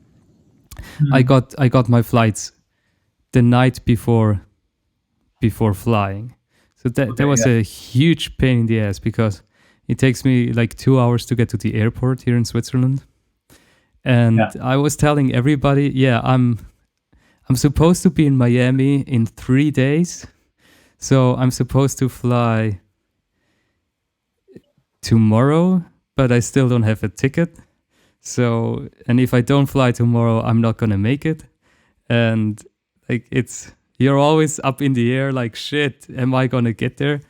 I got my flights the night before flying. So that was a huge pain in the ass, because it takes me like 2 hours to get to the airport here in Switzerland. And I was telling everybody, I'm supposed to be in Miami in 3 days. So I'm supposed to fly tomorrow, but I still don't have a ticket. So, and if I don't fly tomorrow, I'm not going to make it. And like, you're always up in the air, like, shit, am I going to get there?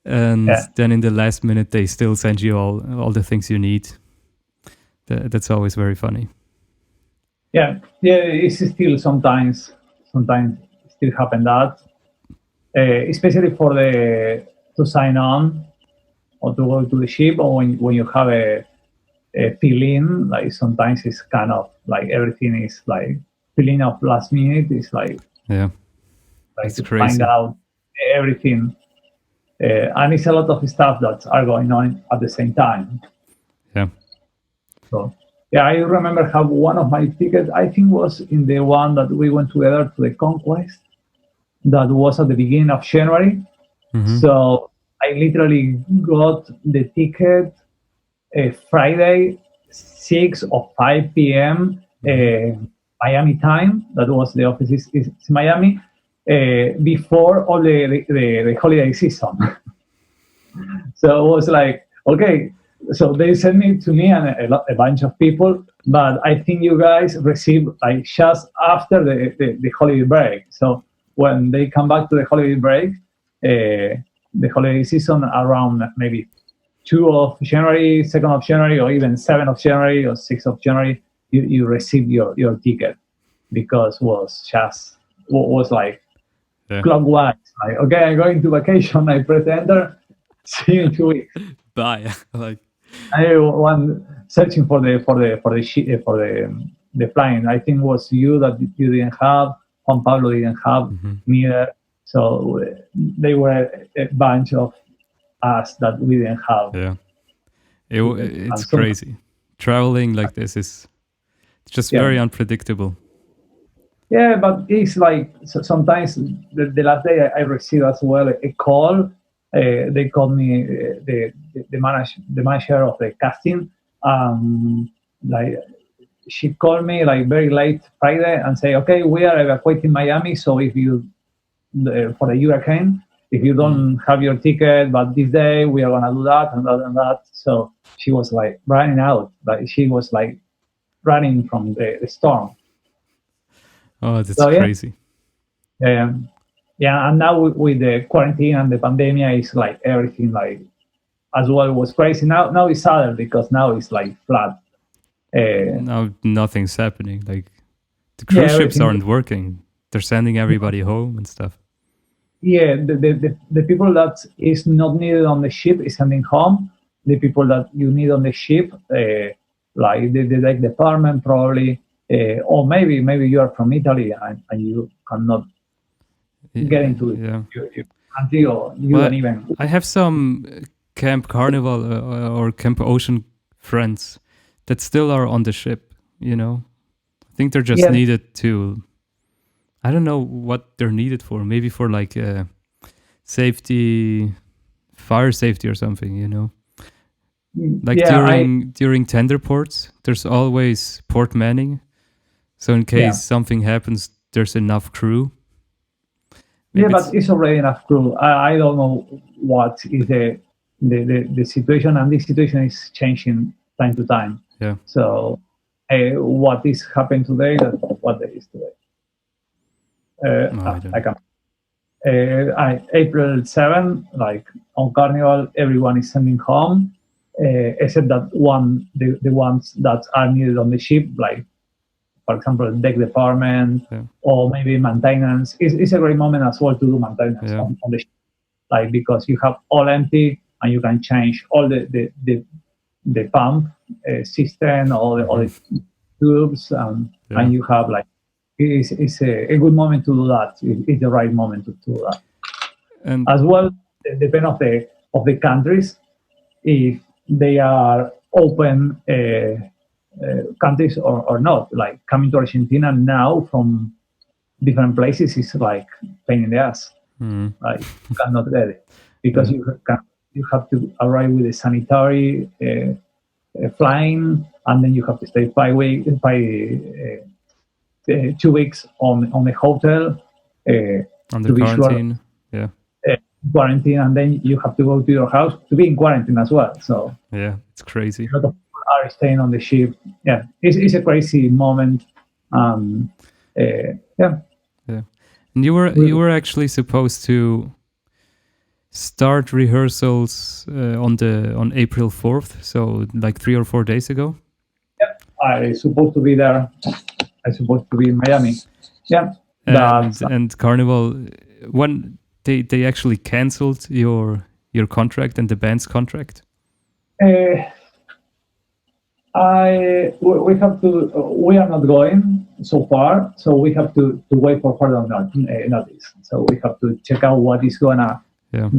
And then in the last minute, they still send you all the things you need. That's always very funny. Yeah, it's still sometimes still happen that, especially for to sign on or to go to the ship, or when you have a fill-in, like sometimes it's kind of like everything is like filling up last minute. It's like like it's to crazy. Find out everything, and it's a lot of stuff that are going on at the same time. So I remember how one of my tickets, I think, was in the one that we went together to the Conquest. That was at the beginning of January. So I literally got the ticket Friday, 6 or 5 p.m. Miami time. That was the office is Miami, before all the holiday season. So it was like, okay, so they sent me to me and a bunch of people, but I think you guys received like just after the holiday break. So when they come back to the holiday break, the holiday season around maybe 2 of January, 2nd of January, or even 7th of January or 6th of January, you receive your ticket, because was like clockwise. Like, okay, I'm going to vacation. I press enter. See you in 2 weeks. Bye. Like, I was searching for the flying. I think it was you that you didn't have. Juan Pablo didn't have neither. So they were a bunch of us that we didn't have. It's crazy. traveling like this is just very unpredictable. Yeah, but it's like sometimes the last day I received as well a call. They called me the manager of the casting. Like she called me like very late Friday and say, okay, we are evacuating Miami. So if you for the hurricane, if you don't have your ticket, but this day we are gonna do that and that and that. So she was like running out. Like she was like running from the storm. Oh, that's So, crazy. Yeah, and now with the quarantine and the pandemic, it's like everything like as well was crazy. Now it's harder because now it's like flat. Now nothing's happening. Like the cruise ships aren't working. They're sending everybody home and stuff. Yeah, the people that is not needed on the ship is sending home. The people that you need on the ship, like the department probably, or maybe you are from Italy and you cannot get into your country, or you don't even. I have some Camp Carnival or Camp Ocean friends that still are on the ship, you know. I think they're just needed to, I don't know what they're needed for, maybe for like safety, fire safety or something, you know. Like during tender ports, there's always port manning. So in case something happens, there's enough crew. Maybe but it's already enough crew. I don't know what is the situation, and this situation is changing time to time. Yeah. So what is happening today, that's what there is today. I can. April 7, like on Carnival, everyone is sending home, except that the ones that are needed on the ship, like for example, deck department or maybe maintenance. It's a great moment as well to do maintenance on the ship, like because you have all empty and you can change all the pump system, all the tubes, and you have like it's a good moment to do that. It's the right moment to do that. And as well, depend of the countries, if they are open countries or not. Like coming to Argentina now from different places is like pain in the ass. Like you cannot get it because you have to arrive with a sanitary flying, and then you have to stay 2 weeks on the hotel under quarantine. Quarantine, and then you have to go to your house to be in quarantine as well. So it's crazy. A lot of people are staying on the ship. It's a crazy moment. And you were actually supposed to start rehearsals on April 4th, so like 3 or 4 days ago. I supposed to be there. I supposed to be in Miami. And Carnival, when they actually canceled your contract and the band's contract. We have to. We are not going so far, so we have to wait for further notice. So we have to check out what is gonna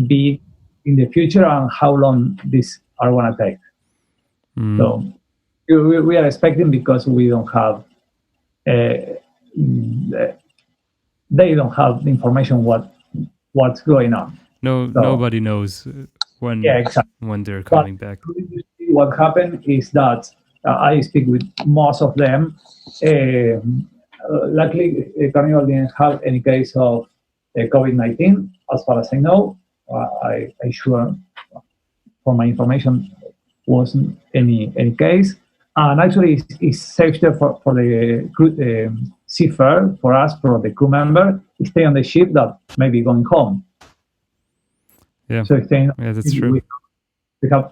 be in the future and how long this are gonna take. So we are expecting, because we don't have. They don't have the information what's going on. Nobody knows when they're coming back. What happened is that I speak with most of them. Luckily, Carnival didn't have any case of COVID-19, as far as I know. I sure, from my information, wasn't any case. And actually, it's safer for the seafarer, for us, for the crew member, stay on the ship than maybe going home. So that's true. We have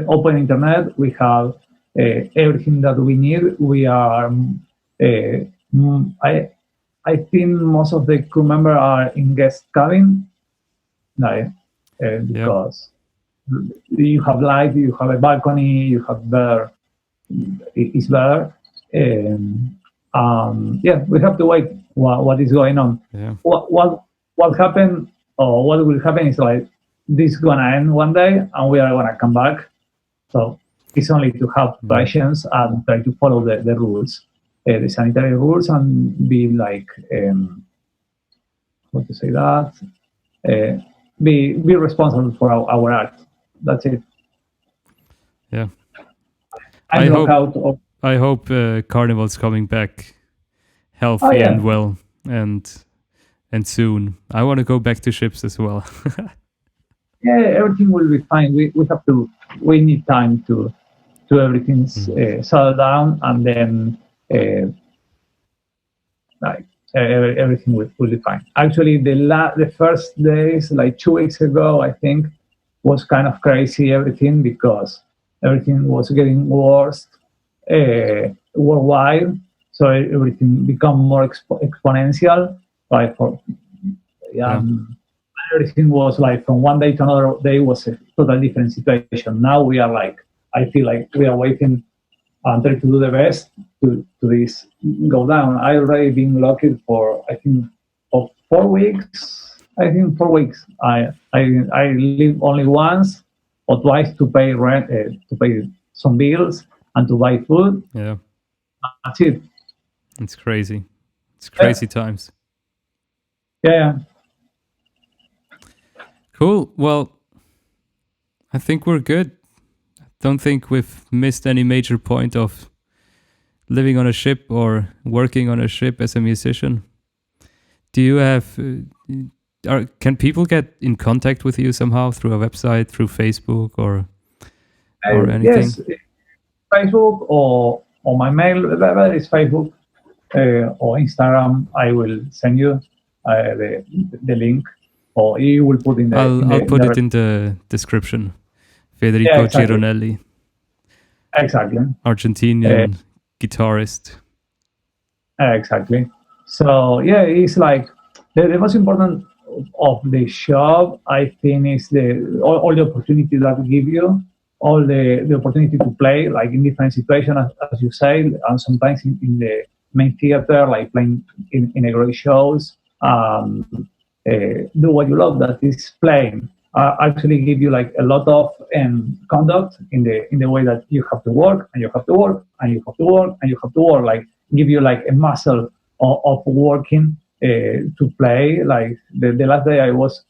open internet. We have everything that we need. We are. I think most of the crew members are in guest cabin, because you have light, you have a balcony, you have better. It's better. We have to wait. What is going on? What happened, or what will happen is like this is gonna end one day, and we are gonna come back. So It's only to have patience and try to follow the rules, the sanitary rules, and be like, how to say that? Be responsible for our act. That's it. Yeah. And look out of. I hope Carnival's coming back healthy Oh, yeah. and well and soon. I want to go back to ships as well. Yeah, everything will be fine. We need time to everything settle down, and then like everything will be fine. Actually, the first days, like 2 weeks ago, I think, was kind of crazy, everything, because everything was getting worse worldwide. So everything become more exponential. Like everything was like from one day to another day was a totally different situation. Now we are like, I feel like we are waiting and try to do the best to this go down. I already been locked for, I think, for 4 weeks. I think 4 weeks. I leave only once or twice to pay rent, to pay some bills, and to buy food. Yeah, that's it. It's crazy. It's crazy times. Yeah. Cool. Well, I think we're good. Don't think we've missed any major point of living on a ship or working on a ship as a musician. Do you have? Can people get in contact with you somehow through a website, through Facebook, or anything? Yes, Facebook or my mail. Whether it's Facebook or Instagram, I will send you the link, or you will put in the. I'll put it in the description. Federico Gironelli. Exactly. Argentinian guitarist. Exactly. So yeah, it's like the most important of the job, I think, is all the opportunity that we give you, all the opportunity to play like in different situations, as you say, and sometimes in the main theater, like playing in a great shows. Do what you love, that is playing. Actually give you like a lot of conduct in the way that you have to work, and you have to work, and you have to work, and you have to work, like give you like a muscle of working to play. Like the last day I was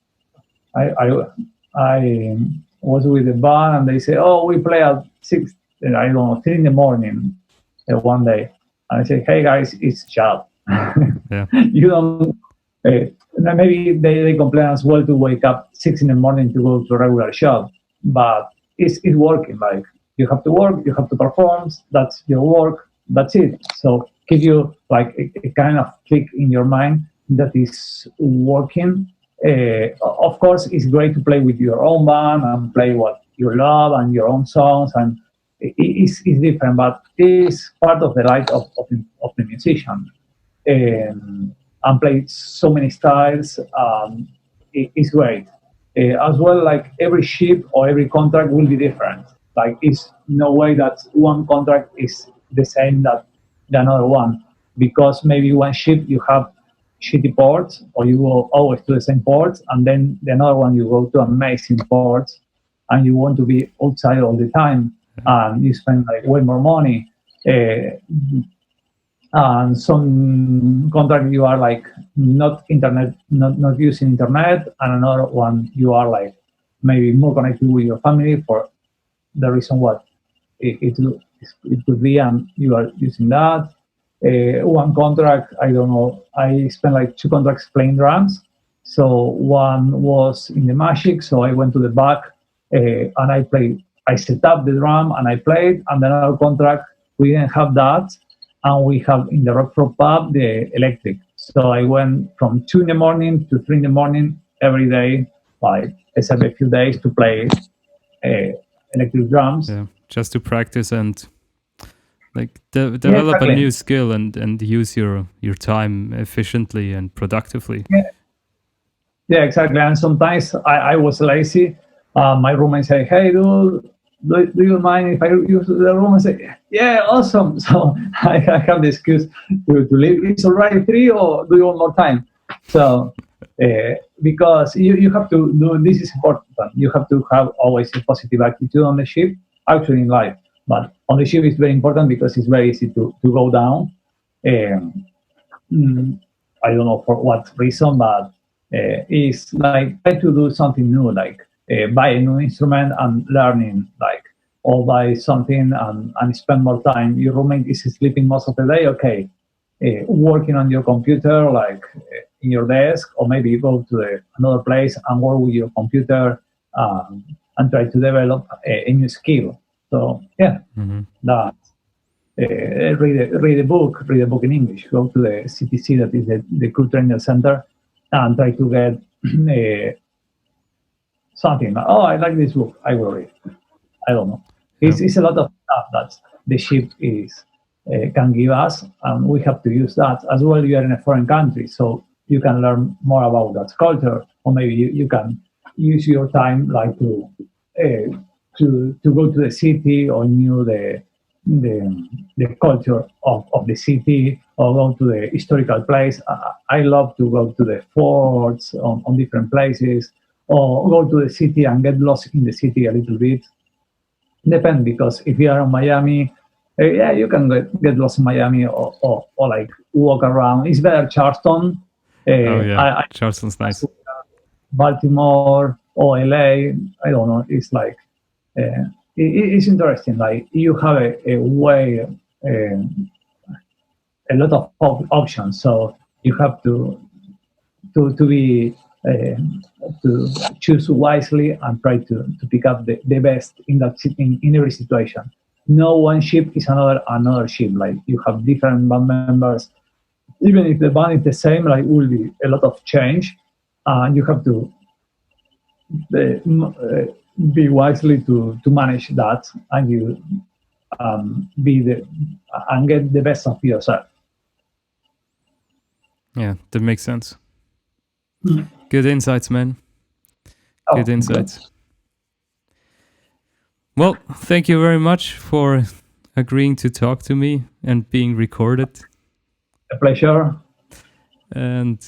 with the band, and they say, oh, we play at 6, I don't know, 3 in the morning one day, and I say, hey guys, it's job. Yeah. You don't maybe they complain as well to wake up 6 in the morning to go to a regular job, but it's working. Like you have to work, you have to perform. That's your work. That's it. So give you like a kind of click in your mind that is working. Of course, it's great to play with your own band and play what you love and your own songs, and it's different, but it's part of the life of the musician. And play so many styles. It's great. As well, like every ship or every contract will be different. Like it's no way that one contract is the same that the another one, because maybe one ship you have shitty ports, or you go always to the same ports, and then the another one you go to amazing ports, and you want to be outside all the time, and you spend like way more money. And some contract you are like not using internet, and another one you are like maybe more connected with your family for the reason what it could be, and you are using that. One contract, I don't know, I spent like 2 contracts playing drums. So one was in the Magic, so I went to the back and I set up the drum and I played, and another contract we didn't have that, and we have in the Rockford pub the electric. So I went from 2 in the morning to 3 in the morning every day, like except a few days, to play electric drums. Yeah, just to practice and like develop a new skill and use your time efficiently and productively. Yeah, exactly. And sometimes I was lazy. My roommate say, hey, dude, do you mind if I use the room? I say, yeah, awesome. So I have the excuse to leave. It's already 3, or do you want more time? So because you have to do, this is important. You have to have always a positive attitude on the ship, actually in life. But on the ship, it's very important because it's very easy to go down. Um, I don't know for what reason, but it's like try to do something new, like buy a new instrument and learning, like, or buy something and spend more time. Your roommate is sleeping most of the day, okay. Working on your computer, like in your desk, or maybe you go to another place and work with your computer and try to develop a new skill. So yeah, that read a book in English. Go to the CTC, that is the Crew Training Center, and try to get something. Oh, I like this book. I will read. I don't know. It's a lot of stuff that the ship is can give us, and we have to use that as well. You are in a foreign country, so you can learn more about that culture, or maybe you can use your time like to go to the city or knew the culture of the city, or go to the historical place. I love to go to the forts on different places, or go to the city and get lost in the city a little bit. Depend, because if you are in Miami, yeah, you can get lost in Miami, or like walk around. It's better Charleston. Oh yeah, Charleston's nice. Baltimore or LA. I don't know. It's like it's interesting. Like you have a way, a lot of options. So you have to be to choose wisely and try to pick up the best in that in every situation. No one ship is another ship. Like you have different band members. Even if the band is the same, like will be a lot of change, and you have to be wisely to manage that, and you be and get the best of yourself. Yeah, that makes sense. Good insights, man. Good insights. Good. Well, thank you very much for agreeing to talk to me and being recorded. A pleasure. And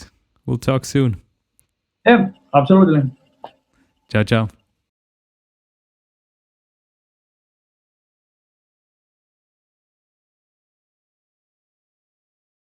we'll talk soon. Yeah, absolutely. Ciao, ciao.